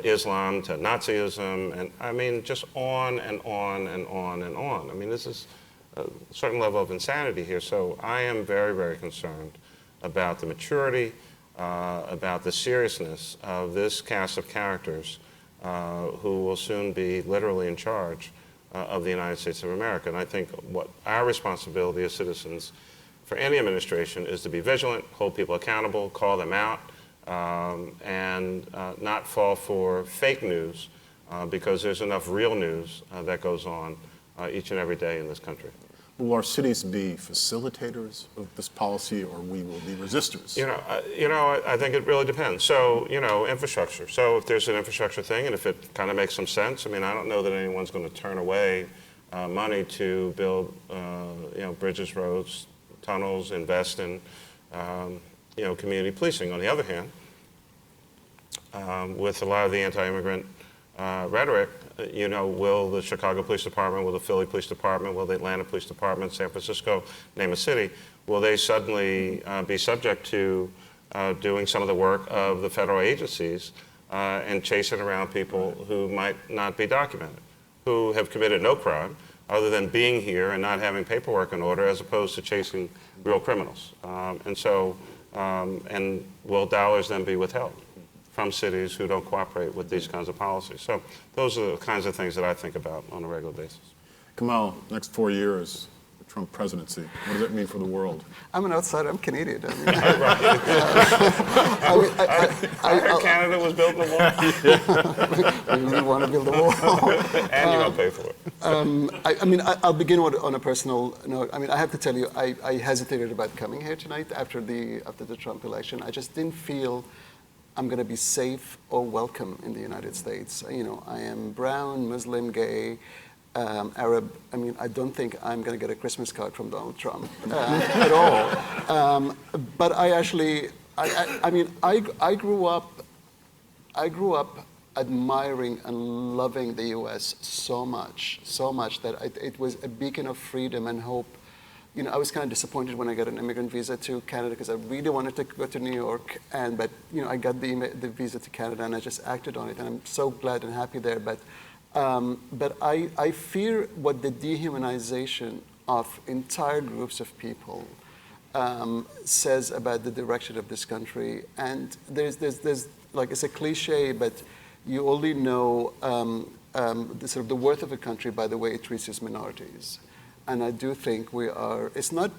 Islam to Nazism, and I mean, just on and on and on and on. I mean, this is a certain level of insanity here. So I am very, very concerned about the maturity, about the seriousness of this cast of characters who will soon be literally in charge of the United States of America. And I think what our responsibility as citizens for any administration is to be vigilant, hold people accountable, call them out, and not fall for fake news because there's enough real news that goes on each and every day in this country.
Will our cities be facilitators of this policy, or we will be resistors?
I think it really depends. So, infrastructure. So if there's an infrastructure thing, and if it kind of makes some sense, I mean, I don't know that anyone's going to turn away money to build bridges, roads, tunnels, invest in community policing. On the other hand, with a lot of the anti-immigrant rhetoric, will the Chicago Police Department, will the Philly Police Department, will the Atlanta Police Department, San Francisco, name a city, will they suddenly be subject to doing some of the work of the federal agencies and chasing around people who might not be documented, who have committed no crime other than being here and not having paperwork in order, as opposed to chasing real criminals? And will dollars then be withheld from cities who don't cooperate with these kinds of policies? So those are the kinds of things that I think about on a regular basis.
Kamal, next 4 years, the Trump presidency, what does that mean for the world?
I'm an outsider. I'm Canadian. I
heard Canada was building a wall.
we want to build a wall.
And you're going to pay for it.
I'll begin on a personal note. I have to tell you, I hesitated about coming here tonight after the Trump election. I just didn't feel I'm going to be safe or welcome in the United States. I am brown, Muslim, gay, Arab. I don't think I'm going to get a Christmas card from Donald Trump at all. But I grew up admiring and loving the U.S. so much that it was a beacon of freedom and hope. I was kind of disappointed when I got an immigrant visa to Canada because I really wanted to go to New York, but I got the visa to Canada and I just acted on it, and I'm so glad and happy there. But I fear what the dehumanization of entire groups of people says about the direction of this country. And there's like, it's a cliche, but you only know the worth of a country by the way it treats its minorities. And I do think it's not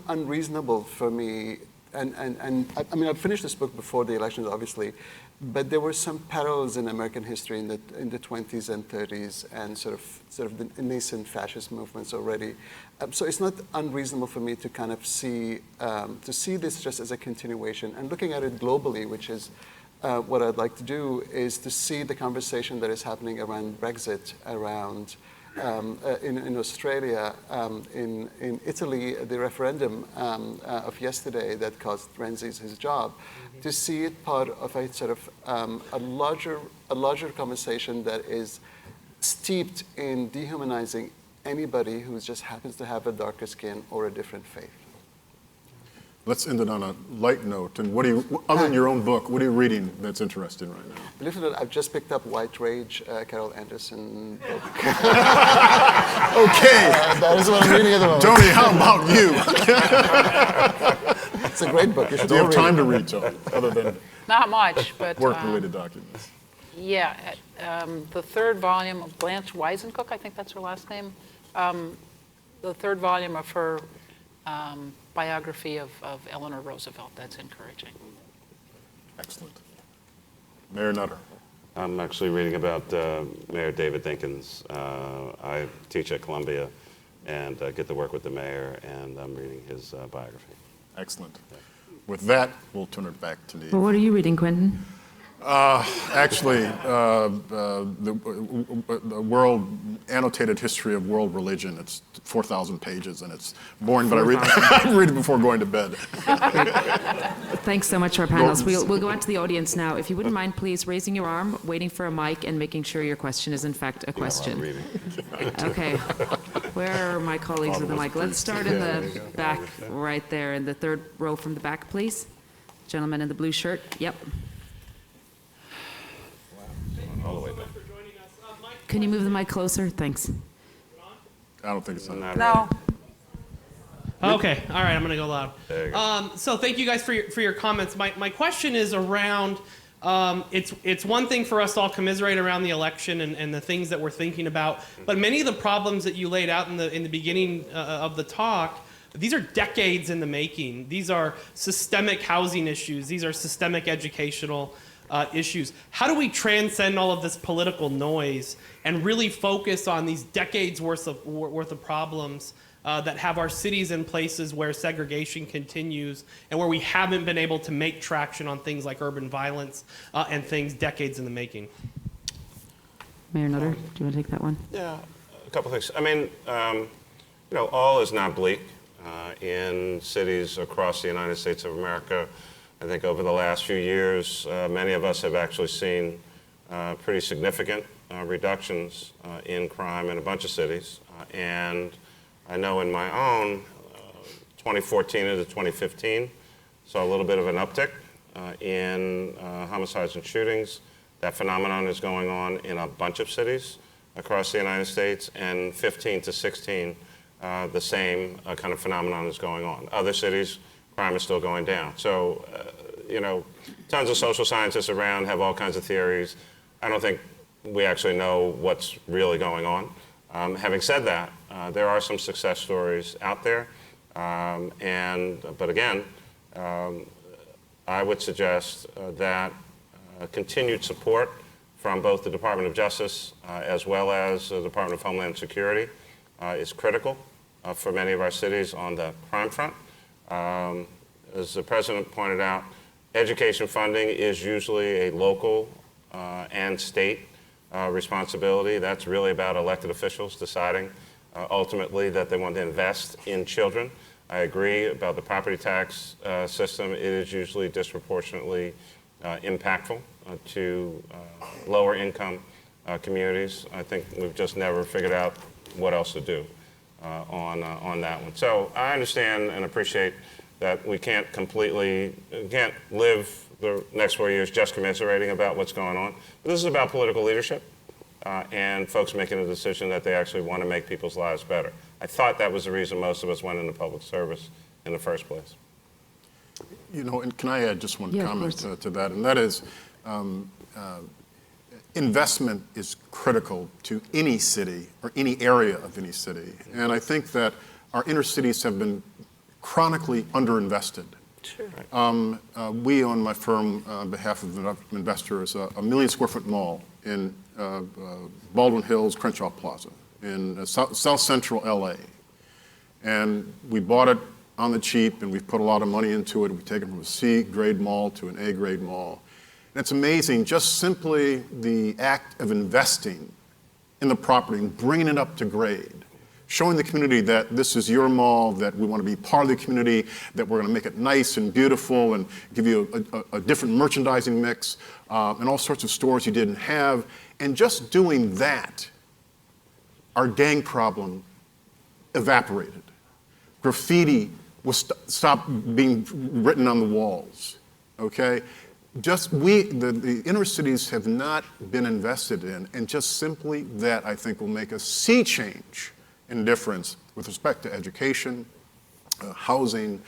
unreasonable for me, and I've finished this book before the elections, obviously, but there were some parallels in American history in the 20s and 30s and sort of the nascent fascist movements already. So it's not unreasonable for me to kind of see this just as a continuation, and looking at it globally, which is what I'd like to do, is to see the conversation that is happening around Brexit, around in Australia, in Italy, the referendum of yesterday that cost Renzi's his job, to see it part of a sort of a larger conversation that is steeped in dehumanizing anybody who just happens to have a darker skin or a different faith.
Let's end it on a light note. And other than your own book, what are you reading that's interesting right now?
Believe it or not, I've just picked up White Rage, Carol Anderson book.
Okay.
That is what I'm reading at the moment.
Tony, how about you?
It's a great book. You should
Do you
all
have
read
time
it.
to read, Tony, other than
Not much, but
work-related documents?
yeah, the third volume of Blanche Weisencook, I think that's her last name, the third volume of her biography of Eleanor Roosevelt. That's encouraging.
Excellent. Mayor Nutter.
I'm actually reading about Mayor David Dinkins. I teach at Columbia and get to work with the mayor, and I'm reading his biography.
Excellent. With that, we'll turn it back to Neve.
Well, what are you reading, Quentin?
Actually, the world annotated history of world religion. It's 4,000 pages, and it's boring, but I read it before going to bed.
Thanks so much to our panelists. We'll go out to the audience now. If you wouldn't mind, please raising your arm, waiting for a mic, and making sure your question is in fact a question. Okay. Where are my colleagues with the mic? Let's start in the back, right there, in the third row from the back, please. Gentleman in the blue shirt. Yep.
All the way back.
Can you move the mic closer? Thanks.
I don't think it's on.
No.
Okay, all right, I'm gonna go loud.
There you go.
So thank you guys for your comments. My question is around, it's one thing for us to all commiserate around the election and the things that we're thinking about, but many of the problems that you laid out in the beginning of the talk, these are decades in the making. These are systemic housing issues. These are systemic educational issues. How do we transcend all of this political noise and really focus on these decades worth of problems that have our cities in places where segregation continues and where we haven't been able to make traction on things like urban violence and things decades in the making?
Mayor Nutter, do you want to take that one?
Yeah, couple things. I mean, all is not bleak in cities across the United States of America. I think over the last few years, many of us have actually seen pretty significant reductions in crime in a bunch of cities. And I know in my own, 2014 into 2015, saw a little bit of an uptick in homicides and shootings. That phenomenon is going on in a bunch of cities across the United States, and 15 to 16, the same kind of phenomenon is going on. Other cities, crime is still going down. So, tons of social scientists around have all kinds of theories. I don't think we actually know what's really going on. Having said that, there are some success stories out there. But again, I would suggest that continued support from both the Department of Justice as well as the Department of Homeland Security is critical for many of our cities on the crime front. As the President pointed out, education funding is usually a local and state responsibility. That's really about elected officials deciding ultimately that they want to invest in children. I agree about the property tax system. It is usually disproportionately impactful to lower income communities. I think we've just never figured out what else to do on that one. So I understand and appreciate that we can't live the next 4 years just commiserating about what's going on. But this is about political leadership and folks making a decision that they actually want to make people's lives better. I thought that was the reason most of us went into public service in the first place.
And can I add just one comment to that? And that is, investment is critical to any city or any area of any city. And I think that our inner cities have been chronically underinvested.
Sure.
We, on my firm, on behalf of investors, a 1 million square foot mall in Baldwin Hills, Crenshaw Plaza, in South Central LA. And we bought it on the cheap, and we've put a lot of money into it. We've taken it from a C grade mall to an A grade mall. And it's amazing, just simply the act of investing in the property and bringing it up to grade, showing the community that this is your mall, that we want to be part of the community, that we're going to make it nice and beautiful and give you a different merchandising mix and all sorts of stores you didn't have. And just doing that, our gang problem evaporated. Graffiti was stopped being written on the walls, okay? The inner cities have not been invested in, and just simply that, I think, will make a sea change in difference with respect to education, housing,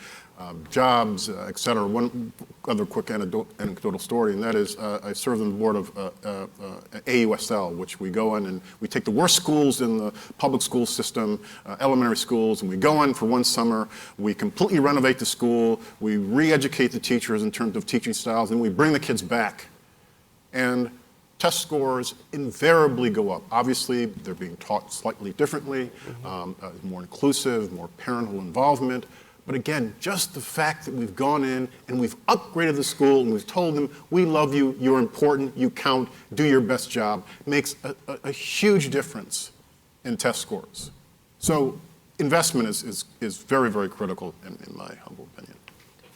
jobs, et cetera. One other quick anecdotal story, and that is I served on the board of AUSL, which we go in and we take the worst schools in the public school system, elementary schools, and we go in for one summer, we completely renovate the school, we re-educate the teachers in terms of teaching styles, and we bring the kids back. And test scores invariably go up. Obviously, they're being taught slightly differently, more inclusive, more parental involvement. But again, just the fact that we've gone in and we've upgraded the school and we've told them, we love you, you're important, you count, do your best job, makes a huge difference in test scores. So investment is very, very critical in my humble opinion.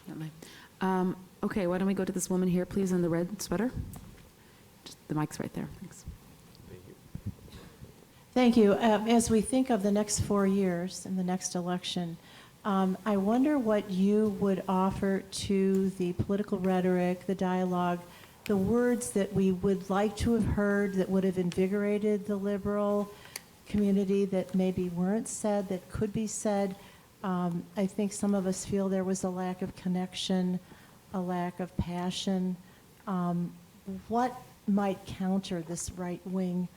Definitely. Okay, why don't we go to this woman here, please, in the red sweater? Just, the mic's right there, thanks.
Thank you. As we think of the next 4 years and the next election, I wonder what you would offer to the political rhetoric, the dialogue, the words that we would like to have heard that would have invigorated the liberal community that maybe weren't said, that could be said. I think some of us feel there was a lack of connection, a lack of passion. What might counter this right-wing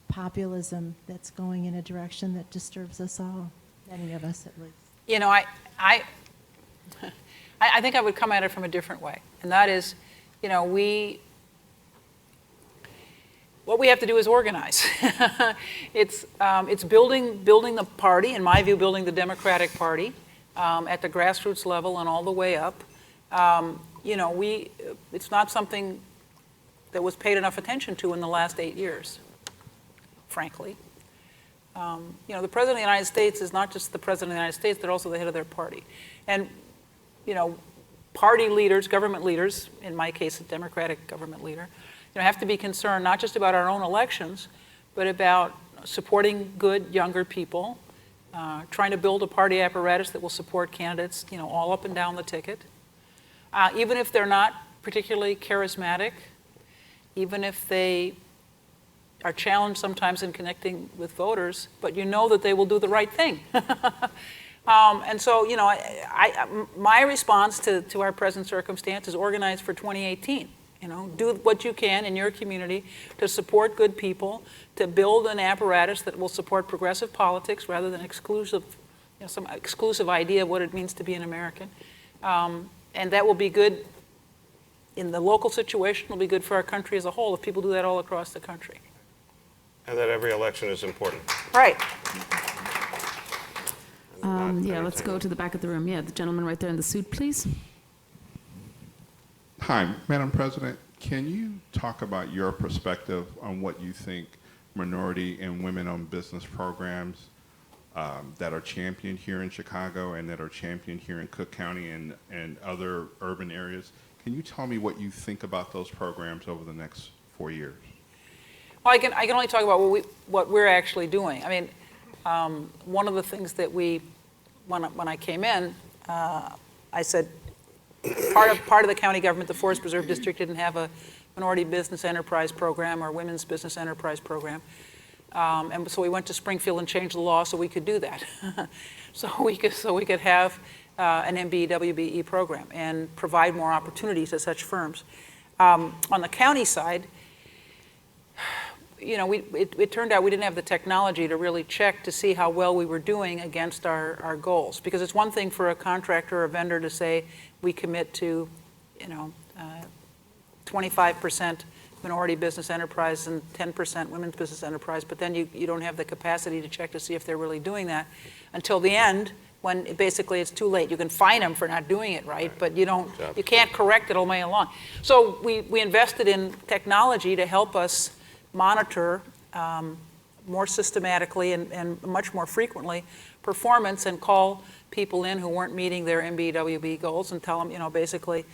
populism that's going in a direction that disturbs us all, many of us at least?
You know, I think I would come at it from a different way, and that is, you know, what we have to do is organize. It's building the party, in my view, building the Democratic Party at the grassroots level and all the way up. You know, it's not something that was paid enough attention to in the last 8 years, frankly. The President of the United States is not just the President of the United States, they're also the head of their party. And, party leaders, government leaders, in my case, a Democratic government leader, have to be concerned not just about our own elections, but about supporting good younger people, trying to build a party apparatus that will support candidates, all up and down the ticket. Even if they're not particularly charismatic, even if they are challenged sometimes in connecting with voters, but that they will do the right thing. And so, my response to our present circumstance is organize for 2018. Do what you can in your community to support good people, to build an apparatus that will support progressive politics rather than some exclusive idea of what it means to be an American. And that will be good in the local situation, will be good for our country as a whole if people do that all across the country.
And that every election is important.
Right.
Yeah, let's go to the back of the room. Yeah, the gentleman right there in the suit, please.
Hi, Madam President. Can you talk about your perspective on what you think minority and women-owned business programs that are championed here in Chicago and that are championed here in Cook County and other urban areas? Can you tell me what you think about those programs over the next 4 years?
Well, I can only talk about what we're actually doing. I mean, one of the things that when I came in, I said part of the county government, the Forest Preserve District, didn't have a minority business enterprise program or women's business enterprise program. And so we went to Springfield and changed the law so we could do that. so we could have an MBWBE program and provide more opportunities to such firms. On the county side, it turned out we didn't have the technology to really check to see how well we were doing against our goals. Because it's one thing for a contractor or a vendor to say we commit to, 25% minority business enterprise and 10% women's business enterprise, but then you don't have the capacity to check to see if they're really doing that until the end, when basically it's too late. You can fine them for not doing it right, but you can't correct it all the way along. So we invested in technology to help us monitor more systematically and much more frequently performance and call people in who weren't meeting their MBWB goals and tell them, basically,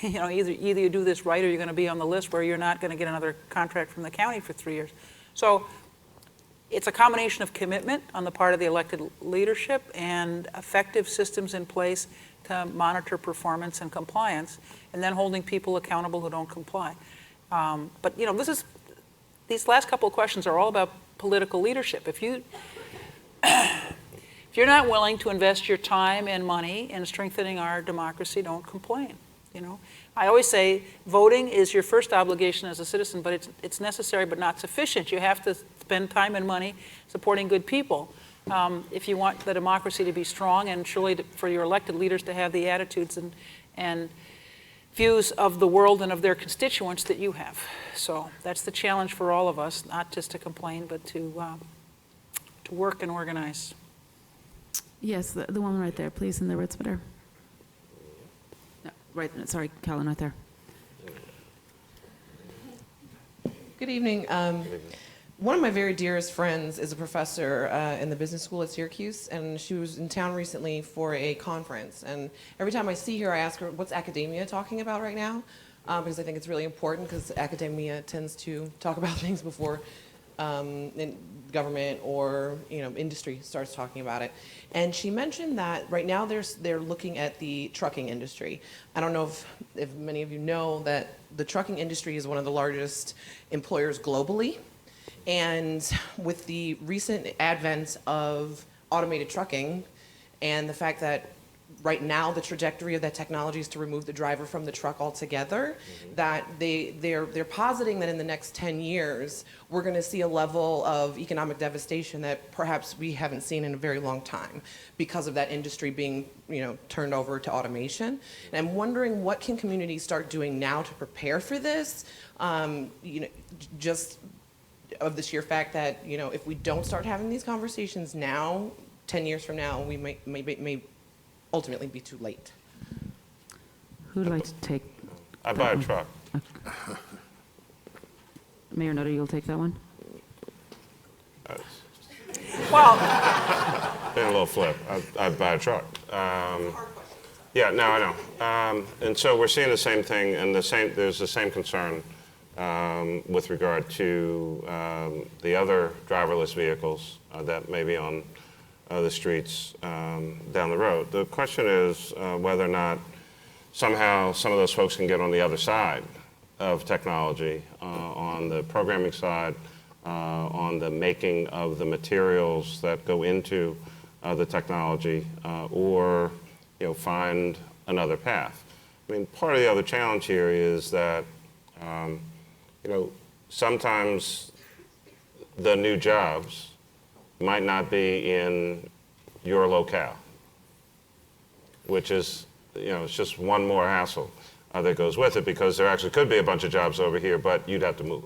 either you do this right or you're going to be on the list where you're not going to get another contract from the county for 3 years. So it's a combination of commitment on the part of the elected leadership and effective systems in place to monitor performance and compliance, and then holding people accountable who don't comply. But these last couple of questions are all about political leadership. If you're not willing to invest your time and money in strengthening our democracy, don't complain. I always say voting is your first obligation as a citizen, but it's necessary but not sufficient. You have to spend time and money supporting good people if you want the democracy to be strong, and surely for your elected leaders to have the attitudes and views of the world and of their constituents that you have. So that's the challenge for all of us, not just to complain, but to work and organize.
Yes, the woman right there, please, in the red sweater. No, right, sorry, Callan, right there.
Good evening. One of my very dearest friends is a professor in the business school at Syracuse, and she was in town recently for a conference. And every time I see her, I ask her, what's academia talking about right now? Because I think it's really important, because academia tends to talk about things before government or industry starts talking about it. And she mentioned that right now they're looking at the trucking industry. I don't know if many of you know that the trucking industry is one of the largest employers globally. And with the recent advent of automated trucking and the fact that right now the trajectory of that technology is to remove the driver from the truck altogether, that they're positing that in the next 10 years, we're going to see a level of economic devastation that perhaps we haven't seen in a very long time because of that industry being turned over to automation. And I'm wondering, what can communities start doing now to prepare for this? Just of the sheer fact that, if we don't start having these conversations now, 10 years from now, we may ultimately be too late.
Who'd like to take
I buy a truck.
Mayor Nutter, you'll take that one?
Well,
Been a little flip. I'd buy a truck. Yeah, no, I know. And so we're seeing the same thing, and there's the same concern with regard to the other driverless vehicles that may be on the streets down the road. The question is whether or not somehow some of those folks can get on the other side of technology, on the programming side, on the making of the materials that go into the technology, or find another path. I mean, part of the other challenge here is that sometimes the new jobs might not be in your locale, which is, it's just one more hassle that goes with it, because there actually could be a bunch of jobs over here, but you'd have to move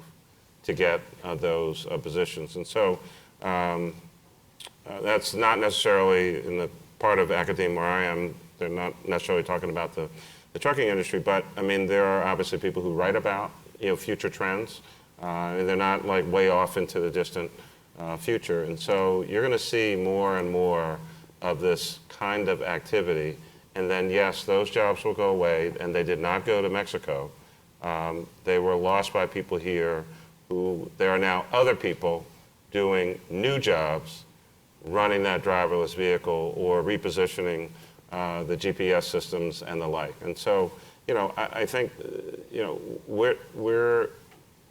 to get those positions. And so that's not necessarily in the part of academia where I am. They're not necessarily talking about the trucking industry, but I mean, there are obviously people who write about future trends, and they're not like way off into the distant future. And so you're going to see more and more of this kind of activity. And then, yes, those jobs will go away, and they did not go to Mexico. They were lost by people here who, there are now other people doing new jobs, running that driverless vehicle or repositioning the GPS systems and the like. And so, I think, we're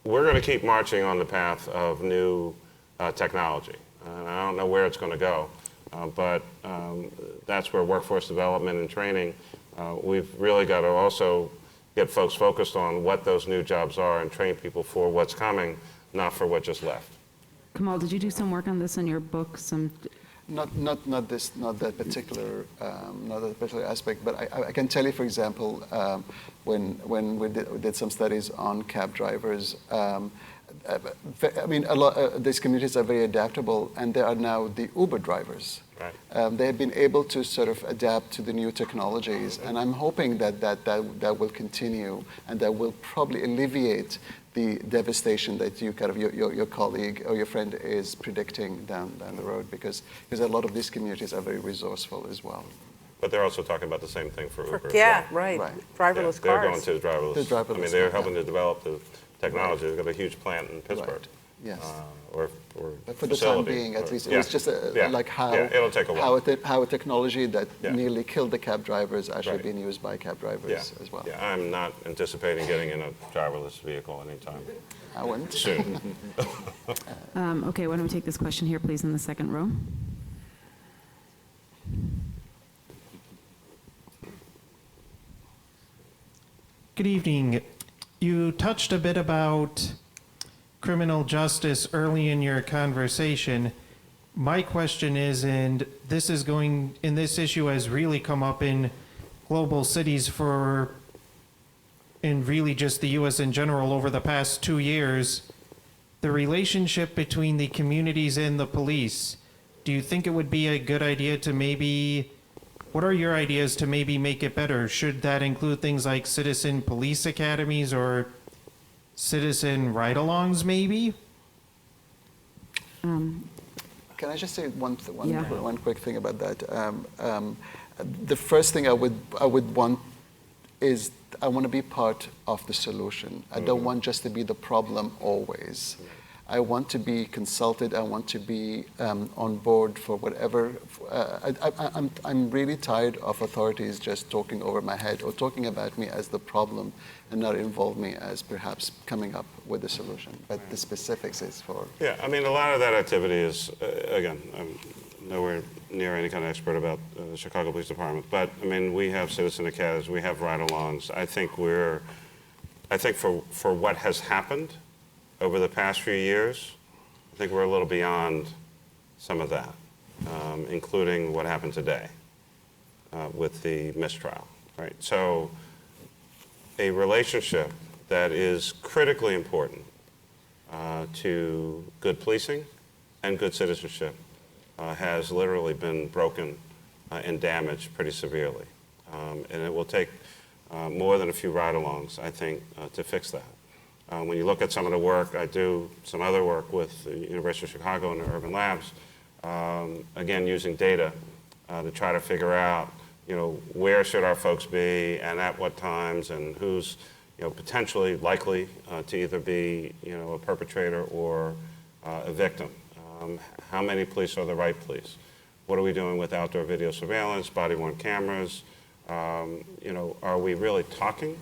going to keep marching on the path of new technology. And I don't know where it's going to go, but that's where workforce development and training, we've really got to also get folks focused on what those new jobs are and train people for what's coming, not for what just left.
Kamal, did you do some work on this in your book?
Not that particular aspect, but I can tell you, for example, when we did some studies on cab drivers, I mean, these communities are very adaptable, and they are now the Uber drivers. Right. They have been able to sort of adapt to the new technologies, and I'm hoping that will continue, and that will probably alleviate the devastation that your colleague or your friend is predicting down the road, because a lot of these communities are very resourceful as well.
But they're also talking about the same thing for Uber.
Yeah, right. Driverless cars.
They're going to driverless. I mean, they're helping to develop the technology. They've got a huge plant in Pittsburgh.
Right. Yes.
But
for the time being, at least, it was just like how
it'll take a while.
How a technology that nearly killed the cab drivers actually being used by cab drivers as well.
Yeah, I'm not anticipating getting in a driverless vehicle anytime.
I wouldn't.
Soon.
Okay, why don't we take this question here, please, in the second row.
Good evening. You touched a bit about criminal justice early in your conversation. My question is, and this issue has really come up in global cities and really just the U.S. in general over the past 2 years, the relationship between the communities and the police. Do you think it would be a good idea to what are your ideas to maybe make it better? Should that include things like citizen police academies or citizen ride-alongs, maybe?
Can I just say one quick thing about that? The first thing I would want is I want to be part of the solution. I don't want just to be the problem always. I want to be consulted. I want to be on board for whatever. I'm really tired of authorities just talking over my head or talking about me as the problem and not involve me as perhaps coming up with the solution. But the specifics is for.
Yeah, I mean, a lot of that activity is, again, I'm nowhere near any kind of expert about the Chicago Police Department, but I mean, we have citizen academies, we have ride-alongs. I think for what has happened over the past few years, I think we're a little beyond some of that, including what happened today with the mistrial, right? So a relationship that is critically important to good policing and good citizenship has literally been broken and damaged pretty severely. And it will take more than a few ride-alongs, I think, to fix that. When you look at some of the work, I do some other work with the University of Chicago and the urban labs, again, using data to try to figure out, where should our folks be and at what times, and who's, potentially likely to either be, a perpetrator or a victim. How many police are the right police? What are we doing with outdoor video surveillance, body-worn cameras? Are we really talking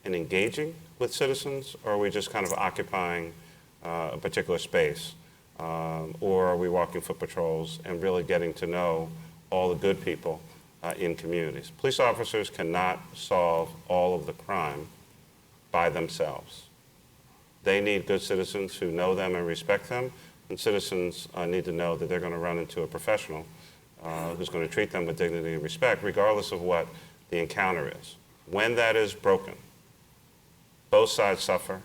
and engaging with citizens, or are we just kind of occupying a particular space? Or are we walking foot patrols and really getting to know all the good people in communities? Police officers cannot solve all of the crime by themselves. They need good citizens who know them and respect them, and citizens need to know that they're going to run into a professional who's going to treat them with dignity and respect, regardless of what the encounter is. When that is broken, both sides suffer,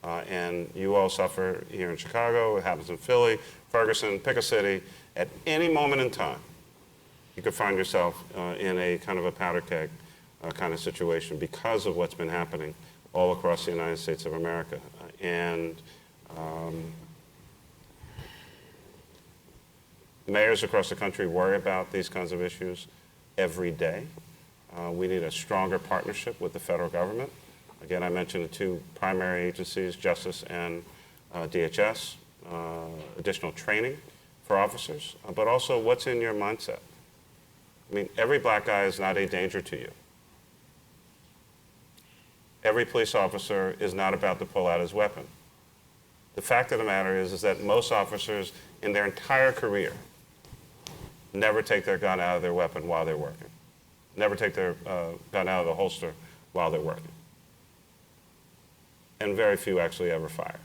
and you all suffer here in Chicago. It happens in Philly, Ferguson, pick a city. At any moment in time, you could find yourself in a kind of a powder keg kind of situation because of what's been happening all across the United States of America. Mayors across the country worry about these kinds of issues every day. We need a stronger partnership with the federal government. Again, I mentioned the two primary agencies, Justice and DHS, additional training for officers, but also what's in your mindset. I mean, every black guy is not a danger to you. Every police officer is not about to pull out his weapon. The fact of the matter is that most officers in their entire career never take their gun out of their weapon while they're working. Never take their gun out of the holster while they're working. And very few actually ever fire,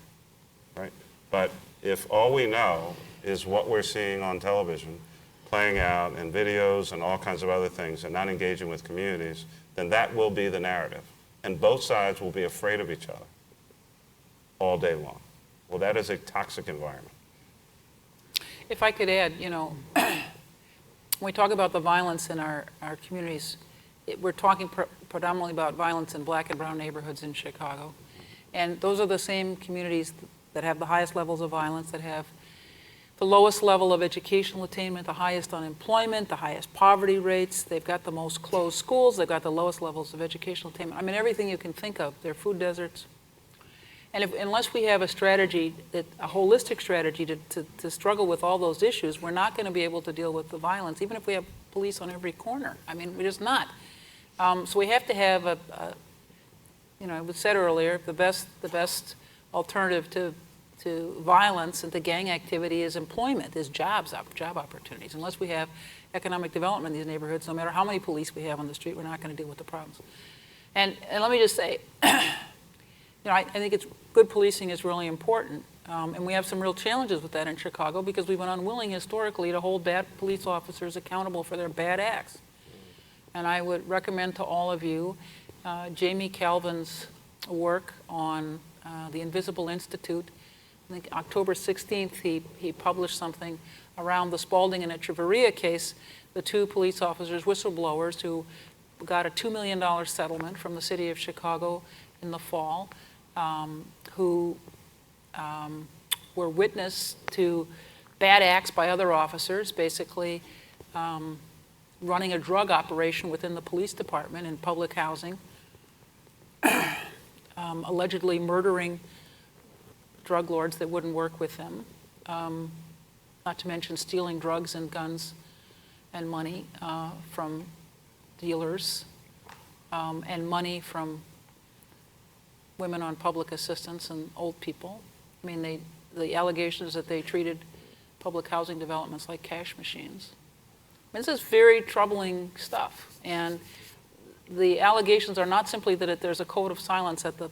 right? But if all we know is what we're seeing on television, playing out in videos and all kinds of other things, and not engaging with communities, then that will be the narrative. And both sides will be afraid of each other all day long. Well, that is a toxic environment.
If I could add, when we talk about the violence in our communities, we're talking predominantly about violence in black and brown neighborhoods in Chicago. And those are the same communities that have the highest levels of violence, that have the lowest level of educational attainment, the highest unemployment, the highest poverty rates. They've got the most closed schools. They've got the lowest levels of educational attainment. I mean, everything you can think of. They're food deserts. And unless we have a strategy, a holistic strategy to struggle with all those issues, we're not going to be able to deal with the violence, even if we have police on every corner. I mean, we're just not. So we have to have it was said earlier, the best alternative to violence and to gang activity is employment, is job opportunities. Unless we have economic development in these neighborhoods, no matter how many police we have on the street, we're not going to deal with the problems. And let me just say, I think good policing is really important, and we have some real challenges with that in Chicago because we've been unwilling historically to hold bad police officers accountable for their bad acts. And I would recommend to all of you Jamie Calvin's work on the Invisible Institute. I think October 16th, he published something around the Spalding and Echeverria case, the two police officers, whistleblowers, who got a $2 million settlement from the city of Chicago in the fall, who were witness to bad acts by other officers, basically running a drug operation within the police department in public housing, allegedly murdering drug lords that wouldn't work with them, not to mention stealing drugs and guns and money from dealers, and money from women on public assistance and old people. I mean, the allegations that they treated public housing developments like cash machines. I mean, this is very troubling stuff. And the allegations are not simply that there's a code of silence at the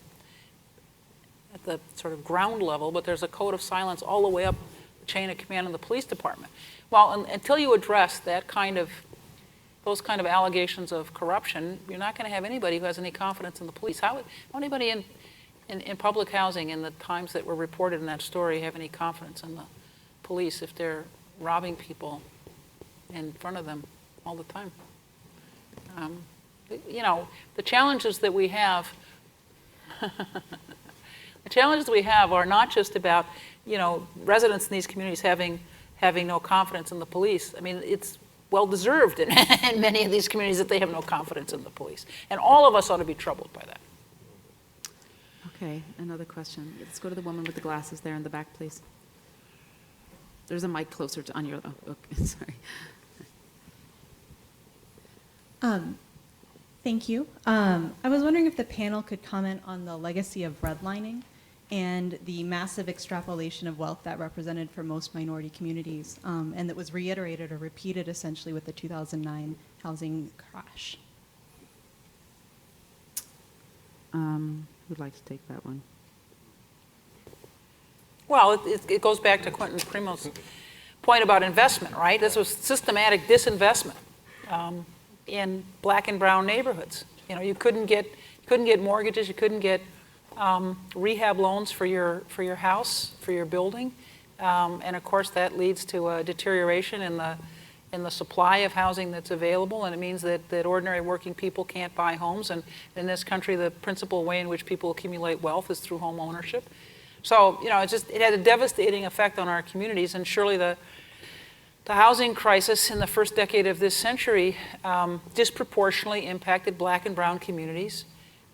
sort of ground level, but there's a code of silence all the way up the chain of command in the police department. Well, until you address those kind of allegations of corruption, you're not going to have anybody who has any confidence in the police. How anybody in public housing in the times that were reported in that story have any confidence in the police if they're robbing people in front of them all the time? The challenges that we have are not just about, residents in these communities having having no confidence in the police. I mean, it's well-deserved in, in many of these communities that they have no confidence in the police. And all of us ought to be troubled by that.
Okay, another question. Let's go to the woman with the glasses there in the back, please. There's a mic closer to on your. Oh, okay, sorry.
Thank you. I was wondering if the panel could comment on the legacy of redlining and the massive extrapolation of wealth that represented for most minority communities, and that was reiterated or repeated essentially with the 2009 housing crash.
Who'd like to take that one?
Well, it goes back to Quentin Primo's point about investment, right? This was systematic disinvestment in black and brown neighborhoods. You know, you couldn't get mortgages, you couldn't get rehab loans for your house, for your building, and of course that leads to a deterioration in the supply of housing that's available, and it means that ordinary working people can't buy homes. And in this country, the principal way in which people accumulate wealth is through home ownership. So, you know, it had a devastating effect on our communities, and surely the housing crisis in the first decade of this century disproportionately impacted black and brown communities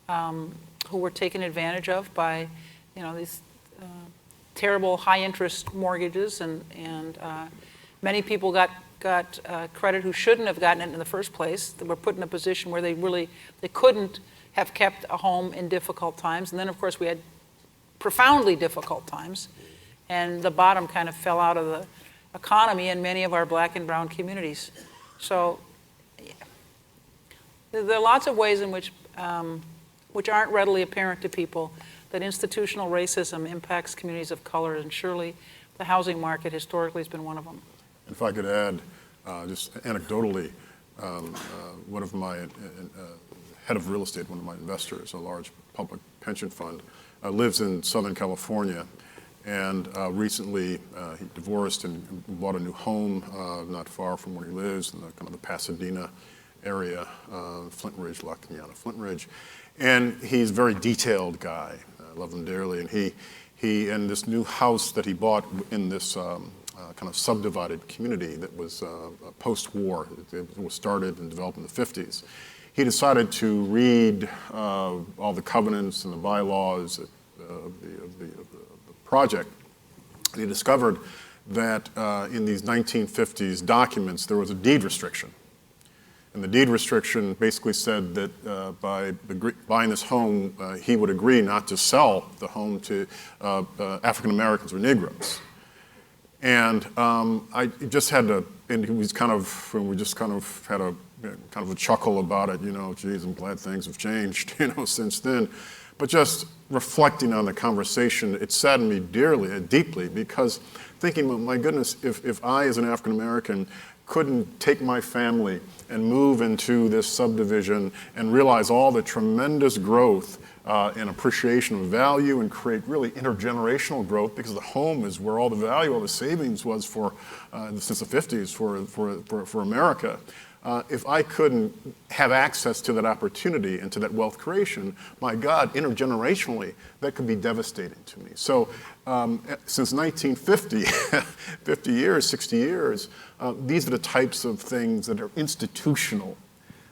who were taken advantage of by, you know, these terrible high-interest mortgages, and many people got credit who shouldn't have gotten it in the first place. They were put in a position where they couldn't have kept a home in difficult times. And then, of course, we had profoundly difficult times, and the bottom kind of fell out of the economy in many of our black and brown communities. So there are lots of ways in which aren't readily apparent to people that institutional racism impacts communities of color, and surely the housing market historically has been one of them.
If I could add, just anecdotally, one of my head of real estate, one of my investors, a large public pension fund, lives in Southern California, and recently he divorced and bought a new home not far from where he lives, in the Pasadena area, Flint Ridge, La Cañada, Flint Ridge, and he's a very detailed guy. I love him dearly, and he in this new house that he bought in this kind of subdivided community that was post-war. It was started and developed in the 50s. He decided to read all the covenants and the bylaws of the project. And he discovered that in these 1950s documents, there was a deed restriction. And the deed restriction basically said that by buying this home, he would agree not to sell the home to African Americans or Negroes. And I just had to, and he was we just kind of had a chuckle about it, you know, geez, I'm glad things have changed, you know, since then. But just reflecting on the conversation, it saddened me deeply, because thinking, well, my goodness, if I as an African American couldn't take my family and move into this subdivision and realize all the tremendous growth and appreciation of value, and create really intergenerational growth, because the home is where all the value, all the savings was for since the 50s for America. If I couldn't have access to that opportunity and to that wealth creation, my God, intergenerationally, that could be devastating to me. So since 1950, 50 years, 60 years, these are the types of things that are institutional,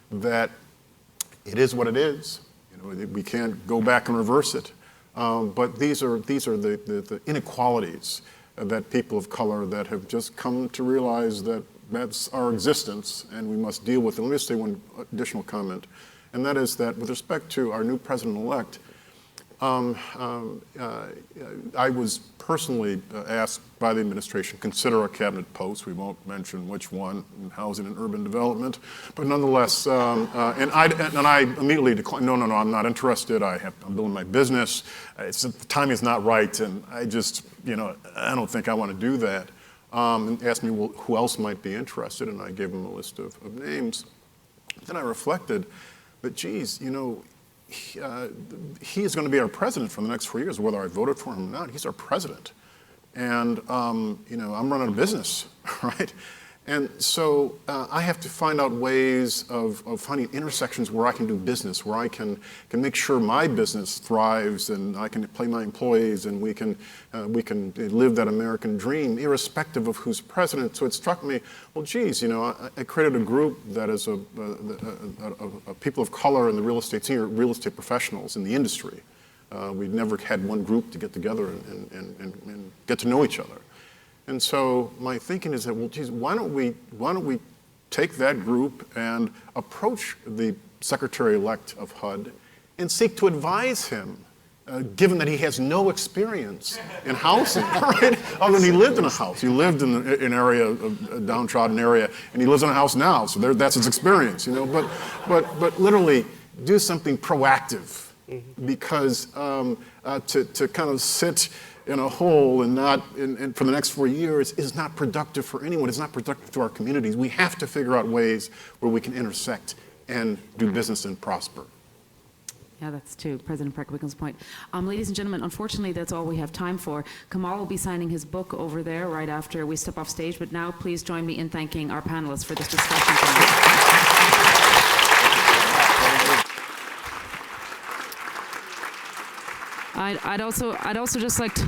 that it is what it is. You know, we can't go back and reverse it. But these are the inequalities that people of color that have just come to realize that that's our existence, and we must deal with it. Let me just say one additional comment, and that is that with respect to our new president-elect, I was personally asked by the administration, consider a cabinet post. We won't mention which one, in housing and urban development, but nonetheless, and I immediately declined. No, I'm not interested. I'm building my business. The timing is not right, and I just, you know, I don't think I want to do that. And asked me, well, who else might be interested, and I gave him a list of names. Then I reflected that, geez, you know, he is going to be our president for the next 4 years, whether I voted for him or not. He's our president. And, you know, I'm running a business, right? And so I have to find out ways of finding intersections where I can do business, where I can make sure my business thrives and I can pay my employees and we can live that American dream irrespective of who's president. So it struck me, well, geez, you know, I created a group that is a people of color in the real estate, senior real estate professionals in the industry. We'd never had one group to get together and get to know each other. And so my thinking is that, well, geez, why don't we take that group and approach the Secretary-elect of HUD and seek to advise him, given that he has no experience in housing, right? Other than he lived in a house. He lived in an area, a downtrodden area, and he lives in a house now, so that's his experience, you know? But literally do something proactive, because to kind of sit in a hole and not for the next 4 years is not productive for anyone. It's not productive to our communities. We have to figure out ways where we can intersect and do business and prosper.
Yeah, that's to President Preck-Wickham's point. Ladies and gentlemen, unfortunately, that's all we have time for. Kamal will be signing his book over there right after we step off stage, but now please join me in thanking our panelists for this discussion tonight. I'd also just like to